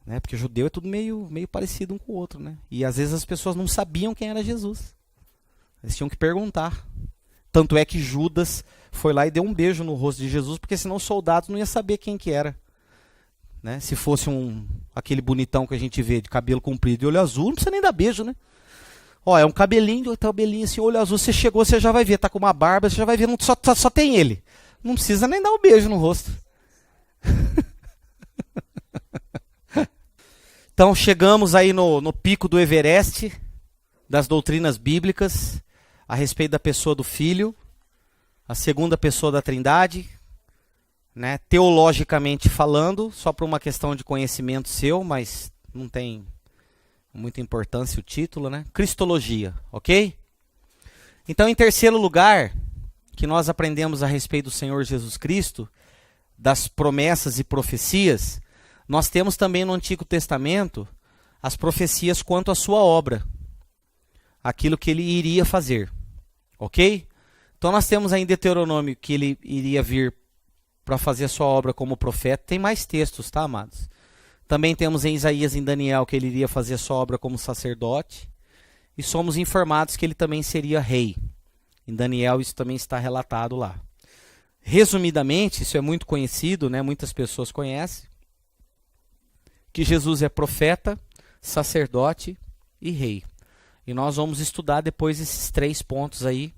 Né? Porque judeu é tudo meio parecido um com o outro. Né? E às vezes as pessoas não sabiam quem era Jesus. Eles tinham que perguntar. Tanto é que Judas foi lá e deu um beijo no rosto de Jesus, porque senão os soldados não iam saber quem que era. Né? Se fosse aquele bonitão que a gente vê de cabelo comprido e olho azul, não precisa nem dar beijo, né? Ó, é um cabelinho assim, olho azul, você chegou, você já vai ver, tá com uma barba, você já vai ver, só tem ele. Não precisa nem dar um beijo no rosto. Então chegamos aí no pico do Everest das doutrinas bíblicas a respeito da pessoa do Filho, a segunda pessoa da Trindade, né? Teologicamente falando, só por uma questão de conhecimento seu, mas não tem muita importância o título, né? Cristologia, ok? Então, em terceiro lugar, que nós aprendemos a respeito do Senhor Jesus Cristo, das promessas e profecias, nós temos também no Antigo Testamento as profecias quanto à sua obra, aquilo que ele iria fazer, ok? Então nós temos aí em Deuteronômio que ele iria vir para fazer a sua obra como profeta. Tem mais textos, tá, amados? Também temos em Isaías e em Daniel que ele iria fazer a sua obra como sacerdote. E somos informados que ele também seria rei. Em Daniel isso também está relatado lá. Resumidamente, isso é muito conhecido, né? Muitas pessoas conhecem, que Jesus é profeta, sacerdote e rei. E nós vamos estudar depois esses três pontos aí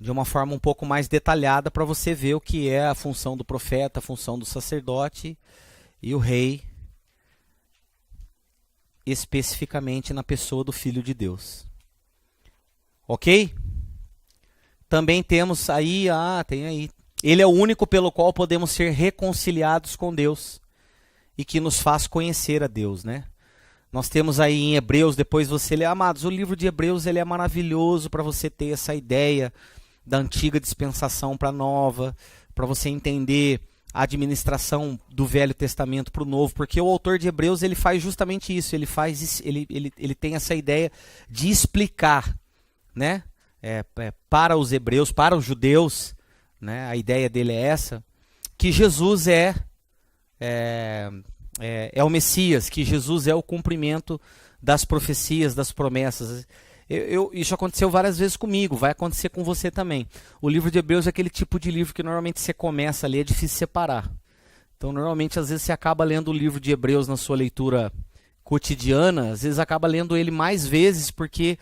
de uma forma um pouco mais detalhada para você ver o que é a função do profeta, a função do sacerdote e o rei, especificamente na pessoa do Filho de Deus. Ok? Também temos aí, ele é o único pelo qual podemos ser reconciliados com Deus e que nos faz conhecer a Deus, né? Nós temos aí em Hebreus, depois você lê, amados, o livro de Hebreus ele é maravilhoso para você ter essa ideia da antiga dispensação para a nova, para você entender a administração do Velho Testamento para o Novo, porque o autor de Hebreus ele faz justamente isso, ele tem essa ideia de explicar, né? Para os hebreus, para os judeus, né? A ideia dele é essa, que Jesus é o Messias, que Jesus é o cumprimento das profecias, das promessas. Isso aconteceu várias vezes comigo, vai acontecer com você também. O livro de Hebreus é aquele tipo de livro que normalmente você começa a ler, é difícil separar. Então, normalmente, às vezes você acaba lendo o livro de Hebreus na sua leitura cotidiana, às vezes acaba lendo ele mais vezes, porque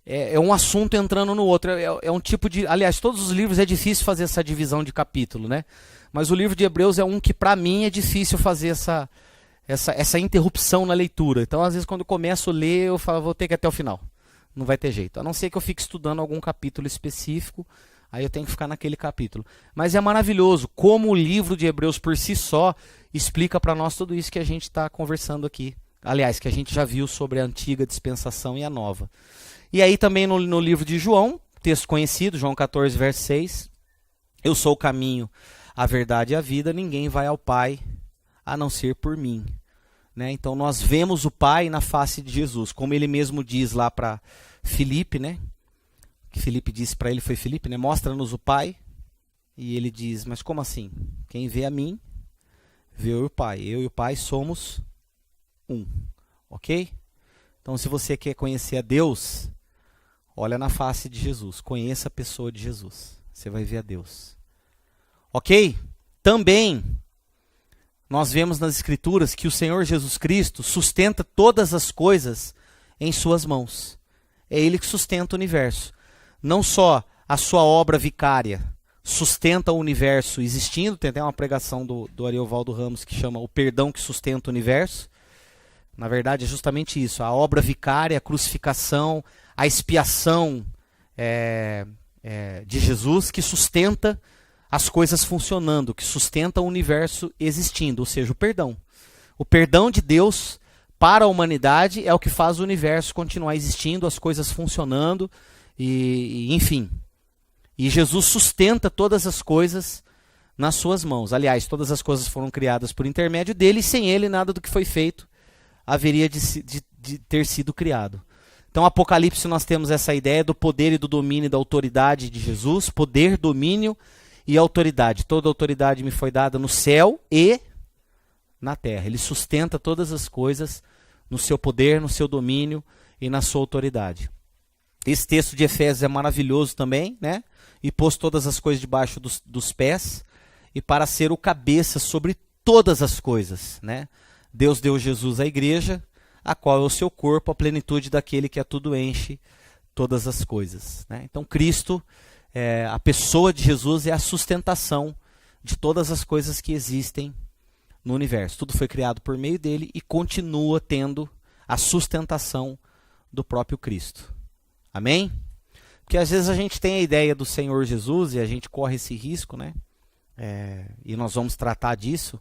é um assunto entrando no outro. É um tipo de... Aliás, todos os livros é difícil fazer essa divisão de capítulo, né? Mas o livro de Hebreus é um que, para mim, é difícil fazer essa interrupção na leitura. Então, às vezes, quando eu começo a ler, eu falo, vou ter que ir até o final. Não vai ter jeito. A não ser que eu fique estudando algum capítulo específico, aí eu tenho que ficar naquele capítulo. Mas é maravilhoso como o livro de Hebreus, por si só, explica para nós tudo isso que a gente está conversando aqui. Aliás, que a gente já viu sobre a antiga dispensação e a nova. E aí também no livro de João, texto conhecido, João 14, verso 6. Eu sou o caminho, a verdade e a vida, ninguém vai ao Pai a não ser por mim. Né? Então nós vemos o Pai na face de Jesus, como ele mesmo diz lá para Filipe, né? Que Filipe disse para ele, foi Filipe, né? Mostra-nos o Pai. E ele diz, mas como assim? Quem vê a mim, vê o Pai. Eu e o Pai somos um. Ok? Então se você quer conhecer a Deus, olha na face de Jesus. Conheça a pessoa de Jesus. Você vai ver a Deus. Ok? Também nós vemos nas Escrituras que o Senhor Jesus Cristo sustenta todas as coisas em suas mãos. É Ele que sustenta o universo. Não só a sua obra vicária sustenta o universo existindo, tem até uma pregação do Ariovaldo Ramos que chama O Perdão que Sustenta o Universo. Na verdade é justamente isso, a obra vicária, a crucificação, a expiação de Jesus que sustenta as coisas funcionando, que sustenta o universo existindo, ou seja, o perdão. O perdão de Deus para a humanidade é o que faz o universo continuar existindo, as coisas funcionando, enfim. E Jesus sustenta todas as coisas nas suas mãos. Aliás, todas as coisas foram criadas por intermédio dele, e sem ele nada do que foi feito haveria de ter sido criado. Então, no Apocalipse nós temos essa ideia do poder e do domínio e da autoridade de Jesus, poder, domínio e autoridade. Toda autoridade me foi dada no céu e na terra. Ele sustenta todas as coisas no seu poder, no seu domínio e na sua autoridade. Esse texto de Efésios é maravilhoso também, né? E pôs todas as coisas debaixo dos pés, e para ser o cabeça sobre todas as coisas, né? Deus deu Jesus à igreja, a qual é o seu corpo, a plenitude daquele que a tudo enche todas as coisas, né? Então Cristo, a pessoa de Jesus é a sustentação de todas as coisas que existem no universo. Tudo foi criado por meio dele e continua tendo a sustentação do próprio Cristo. Amém? Porque às vezes a gente tem a ideia do Senhor Jesus e a gente corre esse risco, né? E nós vamos tratar disso,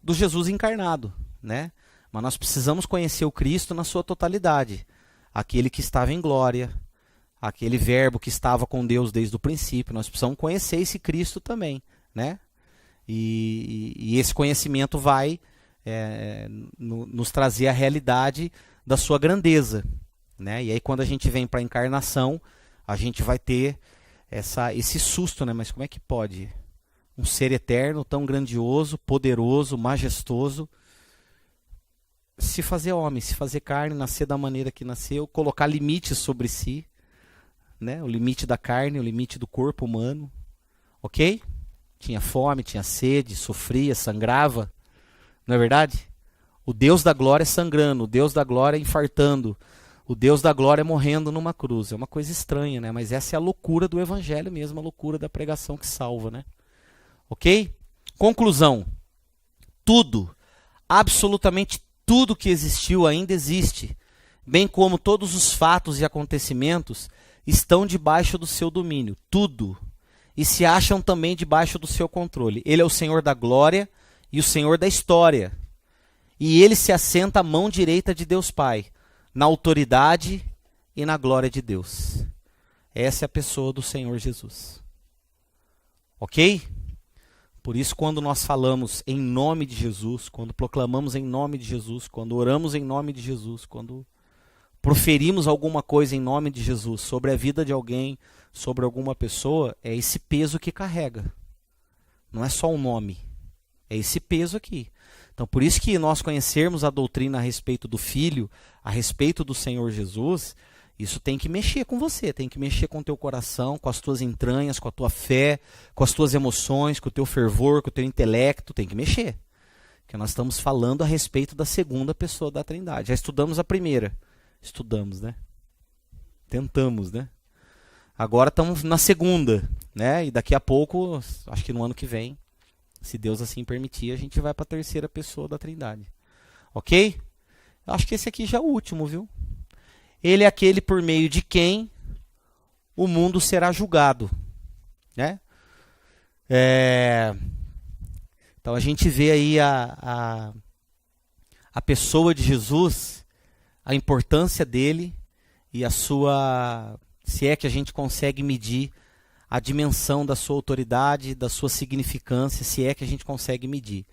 do Jesus encarnado, né? Mas nós precisamos conhecer o Cristo na sua totalidade. Aquele que estava em glória, aquele verbo que estava com Deus desde o princípio. Nós precisamos conhecer esse Cristo também, né? E esse conhecimento vai nos trazer a realidade da sua grandeza, né? E aí quando a gente vem para a encarnação, a gente vai ter esse susto, né? Mas como é que pode um ser eterno, tão grandioso, poderoso, majestoso, se fazer homem, se fazer carne, nascer da maneira que nasceu, colocar limites sobre si, né? O limite da carne, o limite do corpo humano, ok? Tinha fome, tinha sede, sofria, sangrava, não é verdade? O Deus da glória sangrando, o Deus da glória infartando, O Deus da glória morrendo numa cruz. É uma coisa estranha, né? Mas essa é a loucura do evangelho mesmo, a loucura da pregação que salva, né? Ok? Conclusão. Tudo, absolutamente tudo que existiu ainda existe, bem como todos os fatos e acontecimentos estão debaixo do seu domínio. Tudo. E se acham também debaixo do seu controle. Ele é o Senhor da glória e o Senhor da história. E ele se assenta à mão direita de Deus Pai, na autoridade e na glória de Deus. Essa é a pessoa do Senhor Jesus. Ok? Por isso, quando nós falamos em nome de Jesus, quando proclamamos em nome de Jesus, quando oramos em nome de Jesus, quando proferimos alguma coisa em nome de Jesus sobre a vida de alguém, sobre alguma pessoa, é esse peso que carrega. Não é só um nome. É esse peso aqui. Então, por isso que nós conhecermos a doutrina a respeito do Filho, a respeito do Senhor Jesus, isso tem que mexer com você, tem que mexer com o teu coração, com as tuas entranhas, com a tua fé, com as tuas emoções, com o teu fervor, com o teu intelecto, tem que mexer. Porque nós estamos falando a respeito da segunda pessoa da Trindade. Já estudamos a primeira. Estudamos, né? Tentamos, né? Agora estamos na segunda, né? E daqui a pouco, acho que no ano que vem, se Deus assim permitir, a gente vai para a terceira pessoa da Trindade. Ok? Eu acho que esse aqui já é o último, viu? Ele é aquele por meio de quem o mundo será julgado, né? Então a gente vê aí a pessoa de Jesus, a importância dele e a sua, se é que a gente consegue medir a dimensão da sua autoridade, da sua significância, se é que a gente consegue medir.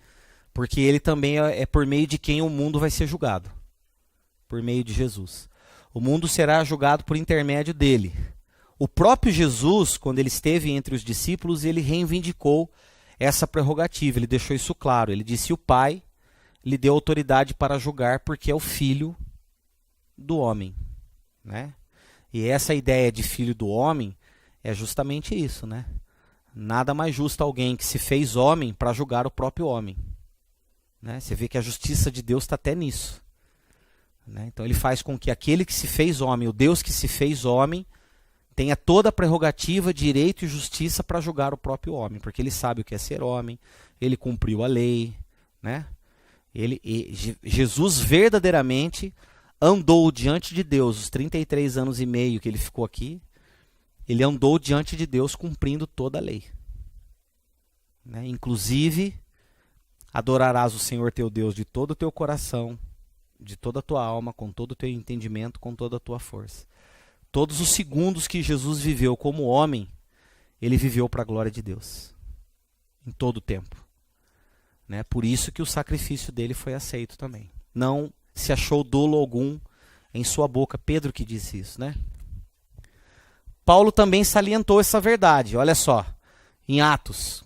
Porque ele também é por meio de quem o mundo vai ser julgado. Por meio de Jesus. O mundo será julgado por intermédio dele. O próprio Jesus, quando ele esteve entre os discípulos, ele reivindicou essa prerrogativa. Ele deixou isso claro. Ele disse: o Pai lhe deu autoridade para julgar porque é o Filho do homem. Né? E essa ideia de Filho do homem é justamente isso. Né? Nada mais justo alguém que se fez homem para julgar o próprio homem. Né? Você vê que a justiça de Deus está até nisso. Né? Então ele faz com que aquele que se fez homem, o Deus que se fez homem, tenha toda a prerrogativa, direito e justiça para julgar o próprio homem, porque ele sabe o que é ser homem, ele cumpriu a lei, né? Jesus verdadeiramente andou diante de Deus, os 33 anos e meio que ele ficou aqui, ele andou diante de Deus cumprindo toda a lei. Né? Inclusive, adorarás o Senhor teu Deus de todo o teu coração, de toda a tua alma, com todo o teu entendimento, com toda a tua força. Todos os segundos que Jesus viveu como homem, ele viveu para a glória de Deus. Em todo o tempo. Né? Por isso que o sacrifício dele foi aceito também. Não se achou dolo algum em sua boca. Pedro que disse isso, né? Paulo também salientou essa verdade. Olha só, em Atos.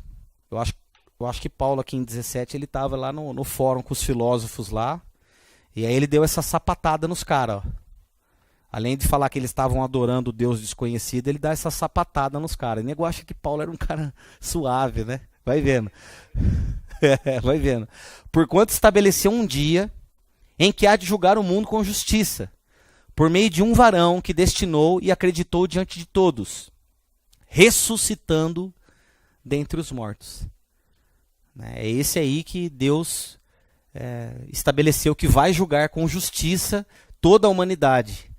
Eu acho que Paulo aqui em 17, ele estava lá no fórum com os filósofos lá. E aí ele deu essa sapatada nos caras. Além de falar que eles estavam adorando o Deus desconhecido, ele dá essa sapatada nos caras. O nego acha que Paulo era um cara suave, né? Vai vendo. Vai vendo. Porquanto estabeleceu um dia em que há de julgar o mundo com justiça, por meio de um varão que destinou e acreditou diante de todos, ressuscitando dentre os mortos. É esse aí que Deus estabeleceu que vai julgar com justiça toda a humanidade.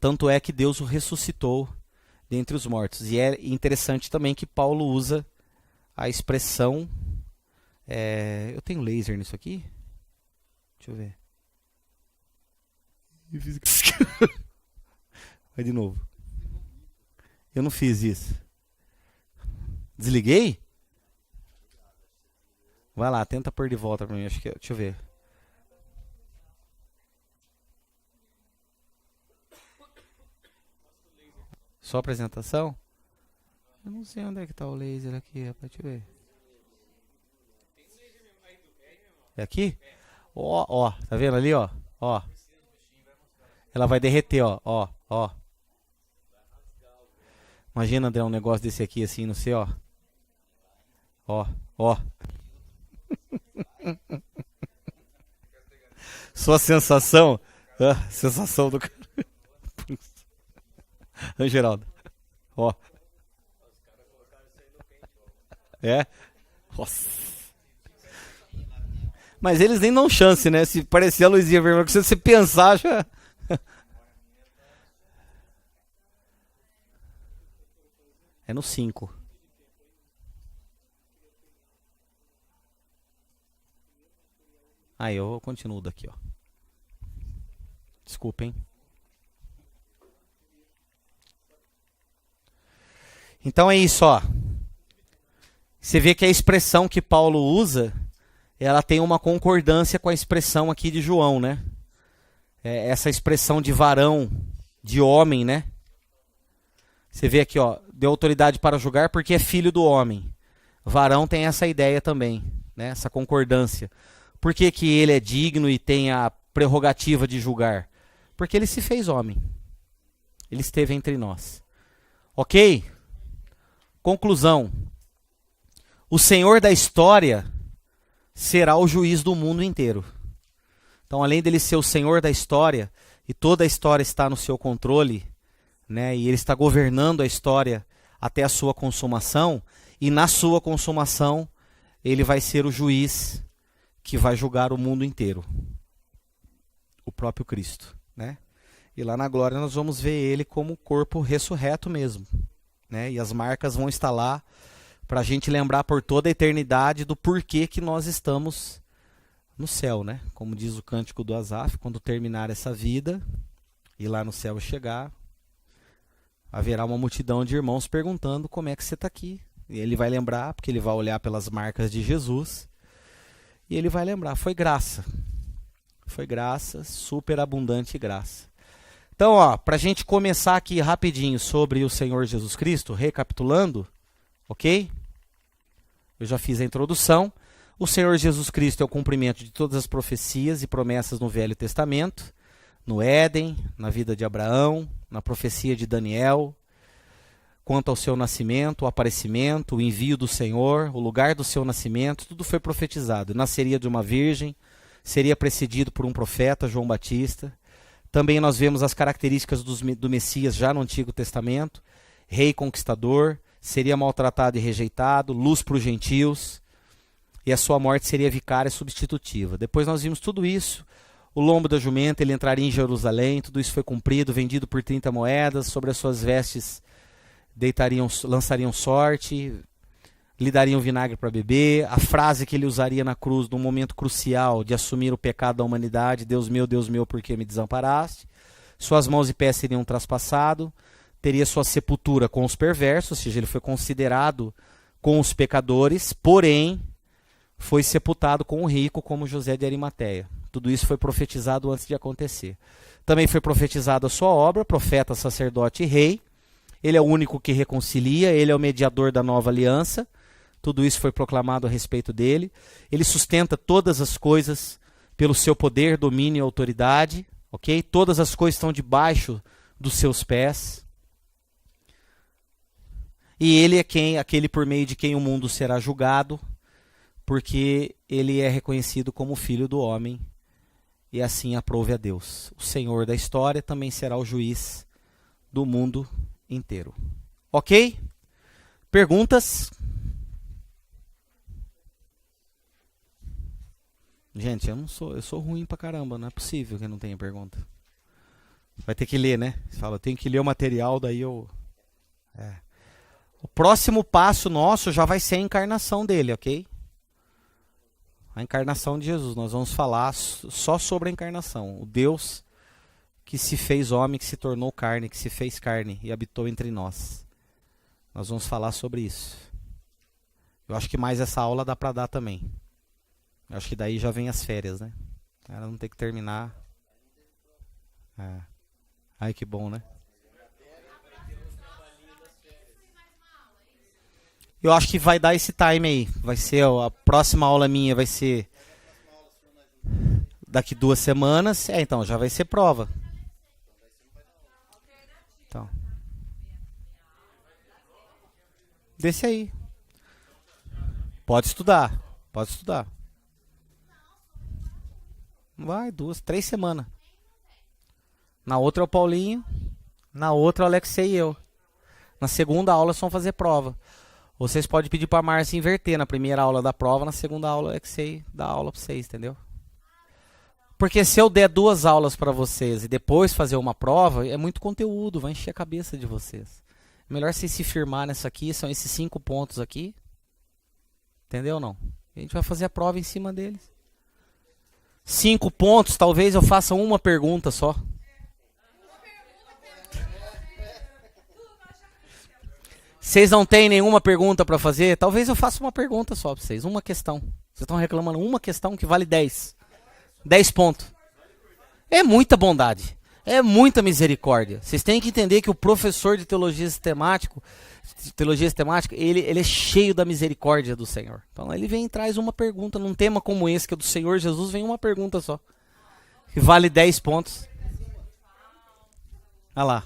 Tanto é que Deus o ressuscitou dentre os mortos. E é interessante também que Paulo usa a expressão... eu tenho laser nisso aqui? Deixa eu ver. Vai de novo. Eu não fiz isso. Desliguei? Vai lá, tenta pôr de volta para mim. Acho que, deixa eu ver. Só apresentação? Eu não sei onde é que tá o laser aqui, rapaz. Deixa eu ver. É aqui? Ó, tá vendo ali, ó? Ó. Ela vai derreter, ó. Imagina, André, um negócio desse aqui assim, não sei, ó. Ó. Sua sensação Ah, sensação do cara. Geraldo. Ó. É? Nossa. Mas eles nem dão chance, né? Se parecer a luzinha vermelha, se você pensar já... É no 5. Aí eu continuo daqui, ó. Desculpa, hein? Então é isso, ó. Você vê que a expressão que Paulo usa, ela tem uma concordância com a expressão aqui de João, né? Essa expressão de varão, de homem, né? Você vê aqui, ó, deu autoridade para julgar porque é filho do homem. Varão tem essa ideia também, né? Essa concordância. Por que que ele é digno e tem a prerrogativa de julgar? Porque ele se fez homem. Ele esteve entre nós. Ok? Conclusão. O Senhor da história será o juiz do mundo inteiro. Então, além dele ser o Senhor da história, e toda a história está no seu controle, né, e ele está governando a história até a sua consumação, e na sua consumação, ele vai ser o juiz que vai julgar o mundo inteiro. O próprio Cristo, né? E lá na glória nós vamos ver ele como corpo ressurreto mesmo, né? E as marcas vão estar lá para a gente lembrar por toda a eternidade do porquê que nós estamos no céu, né? Como diz o cântico do Asaf, quando terminar essa vida e lá no céu chegar, haverá uma multidão de irmãos perguntando como é que você está aqui. E ele vai lembrar, porque ele vai olhar pelas marcas de Jesus, e ele vai lembrar, foi graça. Foi graça, superabundante graça. Então, ó, para a gente começar aqui rapidinho sobre o Senhor Jesus Cristo, recapitulando, ok? Eu já fiz a introdução. O Senhor Jesus Cristo é o cumprimento de todas as profecias e promessas no Velho Testamento, no Éden, na vida de Abraão, na profecia de Daniel, quanto ao seu nascimento, o aparecimento, o envio do Senhor, o lugar do seu nascimento, tudo foi profetizado. Nasceria de uma virgem, seria precedido por um profeta, João Batista. Também nós vemos as características do Messias já no Antigo Testamento, rei conquistador, seria maltratado e rejeitado, luz para os gentios, e a sua morte seria vicária e substitutiva. Depois nós vimos tudo isso, o lombo da jumenta, ele entraria em Jerusalém, tudo isso foi cumprido, vendido por 30 moedas, sobre as suas vestes lançariam sorte, lhe dariam vinagre para beber, a frase que ele usaria na cruz num momento crucial de assumir o pecado da humanidade, Deus meu, por que me desamparaste? Suas mãos e pés seriam traspassados, teria sua sepultura com os perversos, ou seja, ele foi considerado com os pecadores, porém foi sepultado com o rico como José de Arimateia. Tudo isso foi profetizado antes de acontecer. Também foi profetizada a sua obra, profeta, sacerdote e rei. Ele é o único que reconcilia, ele é o mediador da nova aliança. Tudo isso foi proclamado a respeito dele. Ele sustenta todas as coisas pelo seu poder, domínio e autoridade. Ok? Todas as coisas estão debaixo dos seus pés. E ele é aquele por meio de quem o mundo será julgado, porque ele é reconhecido como filho do homem, e assim aprove a Deus. O Senhor da história também será o juiz do mundo inteiro. Ok? Perguntas? Gente, eu sou ruim pra caramba, não é possível que não tenha pergunta. Vai ter que ler, né? Você fala, eu tenho que ler o material, daí eu... O próximo passo nosso já vai ser a encarnação dele, ok? A encarnação de Jesus. Nós vamos falar só sobre a encarnação. O Deus que se fez homem, que se tornou carne, que se fez carne e habitou entre nós. Nós vamos falar sobre isso. Eu acho que mais essa aula dá para dar também. Eu acho que daí já vem as férias, né? Ela não tem que terminar. Ai, que bom, né? Eu acho que vai dar esse time aí. Vai ser a próxima aula minha, vai ser daqui 2 semanas. Então, já vai ser prova. Então. Desse aí. Pode estudar. Pode estudar. Vai, 2, 3 semanas. Na outra é o Paulinho. Na outra é o Alexei e eu. Na segunda aula só vão fazer prova. Vocês podem pedir para a Márcia inverter. Na primeira aula da prova, na segunda aula o Alexei dá aula para vocês, entendeu? Porque se eu der 2 aulas para vocês e depois fazer uma prova, é muito conteúdo, vai encher a cabeça de vocês. Melhor vocês se firmar nessa aqui, são esses 5 pontos aqui. Entendeu ou não? A gente vai fazer a prova em cima deles. 5 pontos, talvez eu faça uma pergunta só. Vocês não têm nenhuma pergunta para fazer? Talvez eu faça uma pergunta só para vocês, uma questão. Vocês estão reclamando uma questão que vale 10. 10 pontos. É muita bondade. É muita misericórdia. Vocês têm que entender que o professor de teologia sistemática, ele é cheio da misericórdia do Senhor. Então ele vem e traz uma pergunta, num tema como esse, que é do Senhor Jesus, vem uma pergunta só. Que vale 10 pontos. Olha lá.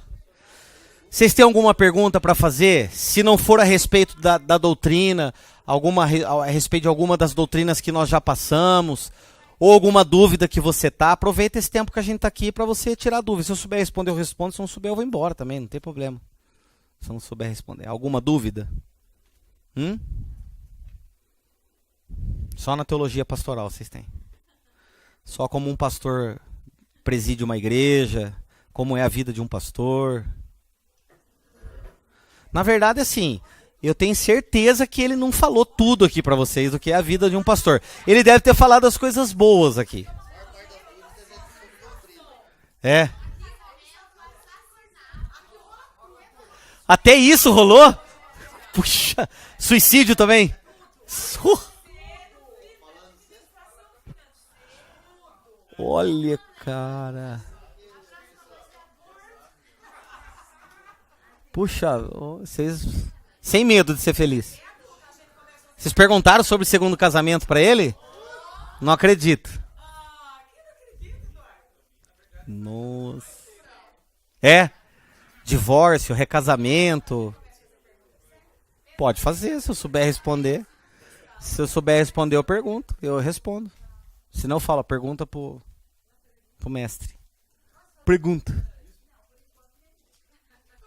Vocês têm alguma pergunta para fazer? Se não for a respeito da doutrina, a respeito de alguma das doutrinas que nós já passamos, ou alguma dúvida que você tá, aproveita esse tempo que a gente tá aqui para você tirar dúvida. Se eu souber responder, eu respondo. Se eu não souber, eu vou embora também, não tem problema. Se eu não souber responder. Alguma dúvida? Só na teologia pastoral vocês têm. Só como um pastor preside uma igreja, como é a vida de um pastor. Na verdade, assim, eu tenho certeza que ele não falou tudo aqui para vocês do que é a vida de um pastor. Ele deve ter falado as coisas boas aqui. É. Até isso rolou? Puxa, suicídio também? Olha, cara. Puxa, vocês... Sem medo de ser feliz. Vocês perguntaram sobre o segundo casamento pra ele? Não acredito. Nossa. É? Divórcio, recasamento. Pode fazer, se eu souber responder. Se eu souber responder, eu pergunto. Eu respondo. Se não, fala, pergunta pro mestre. Pergunta.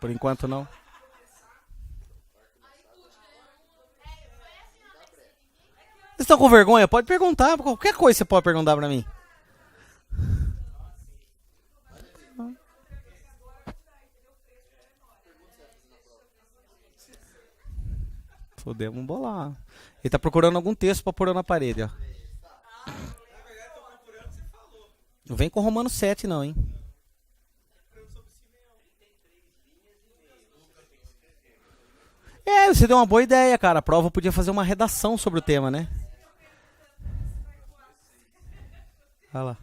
Por enquanto não. Vocês estão com vergonha? Pode perguntar. Qualquer coisa você pode perguntar pra mim. Podemos bolar. Ele tá procurando algum texto pra pôr na parede, ó. Não vem com Romanos 7 não, hein? É, você deu uma boa ideia, cara. A prova podia fazer uma redação sobre o tema, né? Olha lá.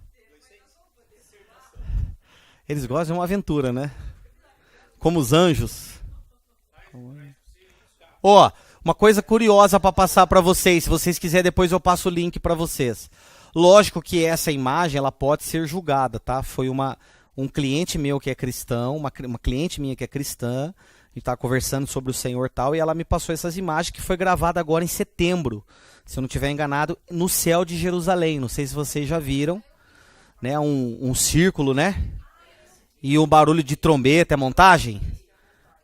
Eles gostam de uma aventura, né? Como os anjos. Ó, uma coisa curiosa para passar para vocês. Se vocês quiserem, depois eu passo o link para vocês. Lógico que essa imagem ela pode ser julgada, tá? Foi um cliente meu que é cristão, uma cliente minha que é cristã. A gente estava conversando sobre o Senhor e tal, e ela me passou essas imagens que foi gravada agora em setembro, se eu não estiver enganado, no céu de Jerusalém. Não sei se vocês já viram, né? Um círculo, né? E um barulho de trombeta, é montagem?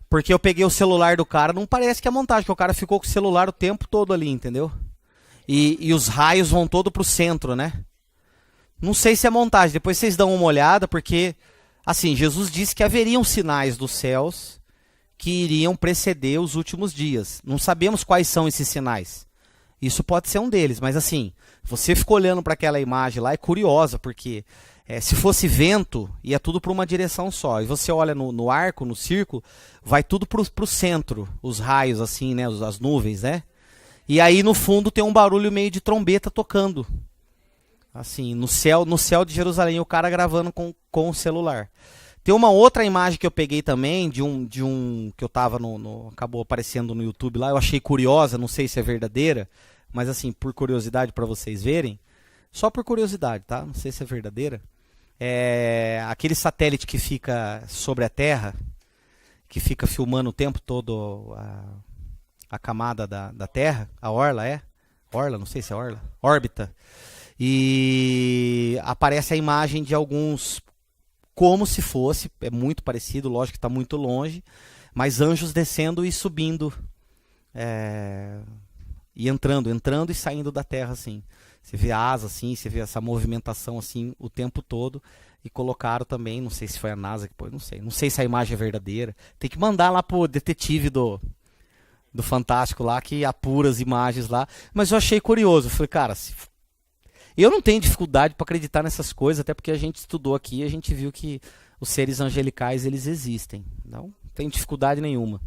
Porque eu peguei o celular do cara, não parece que é montagem, porque o cara ficou com o celular o tempo todo ali, entendeu? E os raios vão todo pro centro, né? Não sei se é montagem, depois vocês dão uma olhada, porque, assim, Jesus disse que haveriam sinais dos céus que iriam preceder os últimos dias. Não sabemos quais são esses sinais. Isso pode ser um deles, mas assim, você ficou olhando para aquela imagem lá, é curiosa, porque se fosse vento, ia tudo para uma direção só. E você olha no arco, no círculo, vai tudo para o centro, os raios assim, né, as nuvens, né? E aí no fundo tem um barulho meio de trombeta tocando. Assim, no céu de Jerusalém, o cara gravando com o celular. Tem uma outra imagem que eu peguei também, de um que eu tava acabou aparecendo no YouTube lá, eu achei curiosa, não sei se é verdadeira, mas assim, por curiosidade para vocês verem, só por curiosidade, tá? Não sei se é verdadeira. É aquele satélite que fica sobre a Terra, que fica filmando o tempo todo a camada da Terra, a orla, Orla, não sei se é orla, órbita. E aparece a imagem de alguns como se fosse, é muito parecido, lógico que está muito longe, mas anjos descendo e subindo, e entrando e saindo da terra, assim. Você vê a asa, assim, você vê essa movimentação, assim, o tempo todo. E colocaram também, não sei se foi a NASA que pôs, não sei se a imagem é verdadeira. Tem que mandar lá pro detetive do Fantástico lá, que apura as imagens lá. Mas eu achei curioso, eu falei, cara, eu não tenho dificuldade para acreditar nessas coisas, até porque a gente estudou aqui e a gente viu que os seres angelicais, eles existem. Não tem dificuldade nenhuma.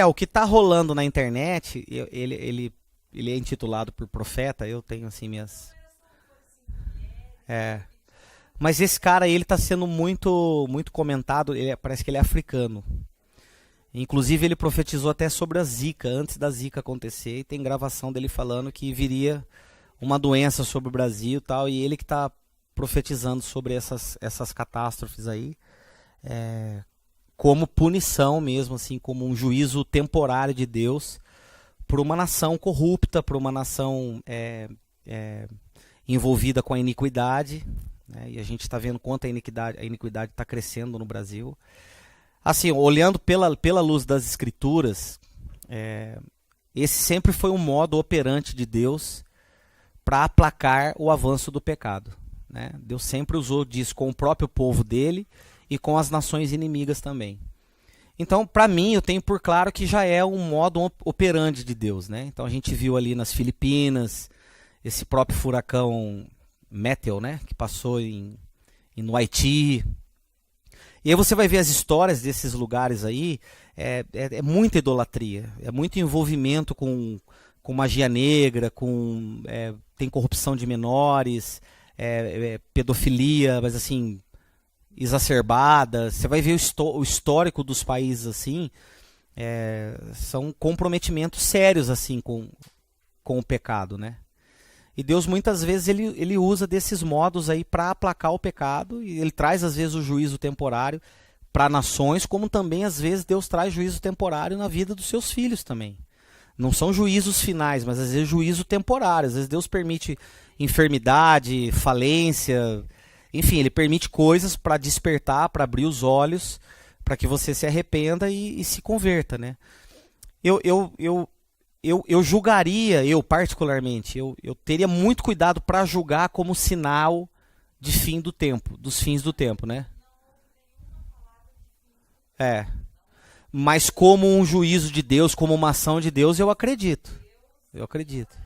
O que tá rolando na internet, ele é intitulado por profeta, eu tenho assim minhas... É... Mas esse cara aí, ele tá sendo muito muito comentado, parece que ele é africano. Inclusive ele profetizou até sobre a Zika, antes da Zika acontecer, e tem gravação dele falando que viria uma doença sobre o Brasil e tal, e ele que está profetizando sobre essas catástrofes aí, como punição mesmo, assim, como um juízo temporário de Deus por uma nação corrupta, por uma nação envolvida com a iniquidade, né? E a gente está vendo quanto a iniquidade está crescendo no Brasil. Assim, olhando pela luz das Escrituras, esse sempre foi um modo operante de Deus para aplacar o avanço do pecado, né? Deus sempre usou disso com o próprio povo dele e com as nações inimigas também. Então, para mim, eu tenho por claro que já é um modo operandi de Deus, né? Então a gente viu ali nas Filipinas, esse próprio furacão Matthew, né? Que passou no Haiti. E aí você vai ver as histórias desses lugares aí, é muita idolatria, é muito envolvimento com magia negra, tem corrupção de menores, pedofilia, mas assim, exacerbada. Você vai ver o histórico dos países assim, são comprometimentos sérios assim com o pecado, né? E Deus muitas vezes ele usa desses modos aí para aplacar o pecado, e ele traz às vezes o juízo temporário para nações, como também às vezes Deus traz juízo temporário na vida dos seus filhos também. Não são juízos finais, mas às vezes juízo temporário. Às vezes Deus permite enfermidade, falência, enfim, ele permite coisas para despertar, para abrir os olhos, para que você se arrependa e se converta, né? Eu julgaria, particularmente, eu teria muito cuidado para julgar como sinal de fim do tempo, dos fins do tempo, né? Mas como um juízo de Deus, como uma ação de Deus, eu acredito. Eu acredito.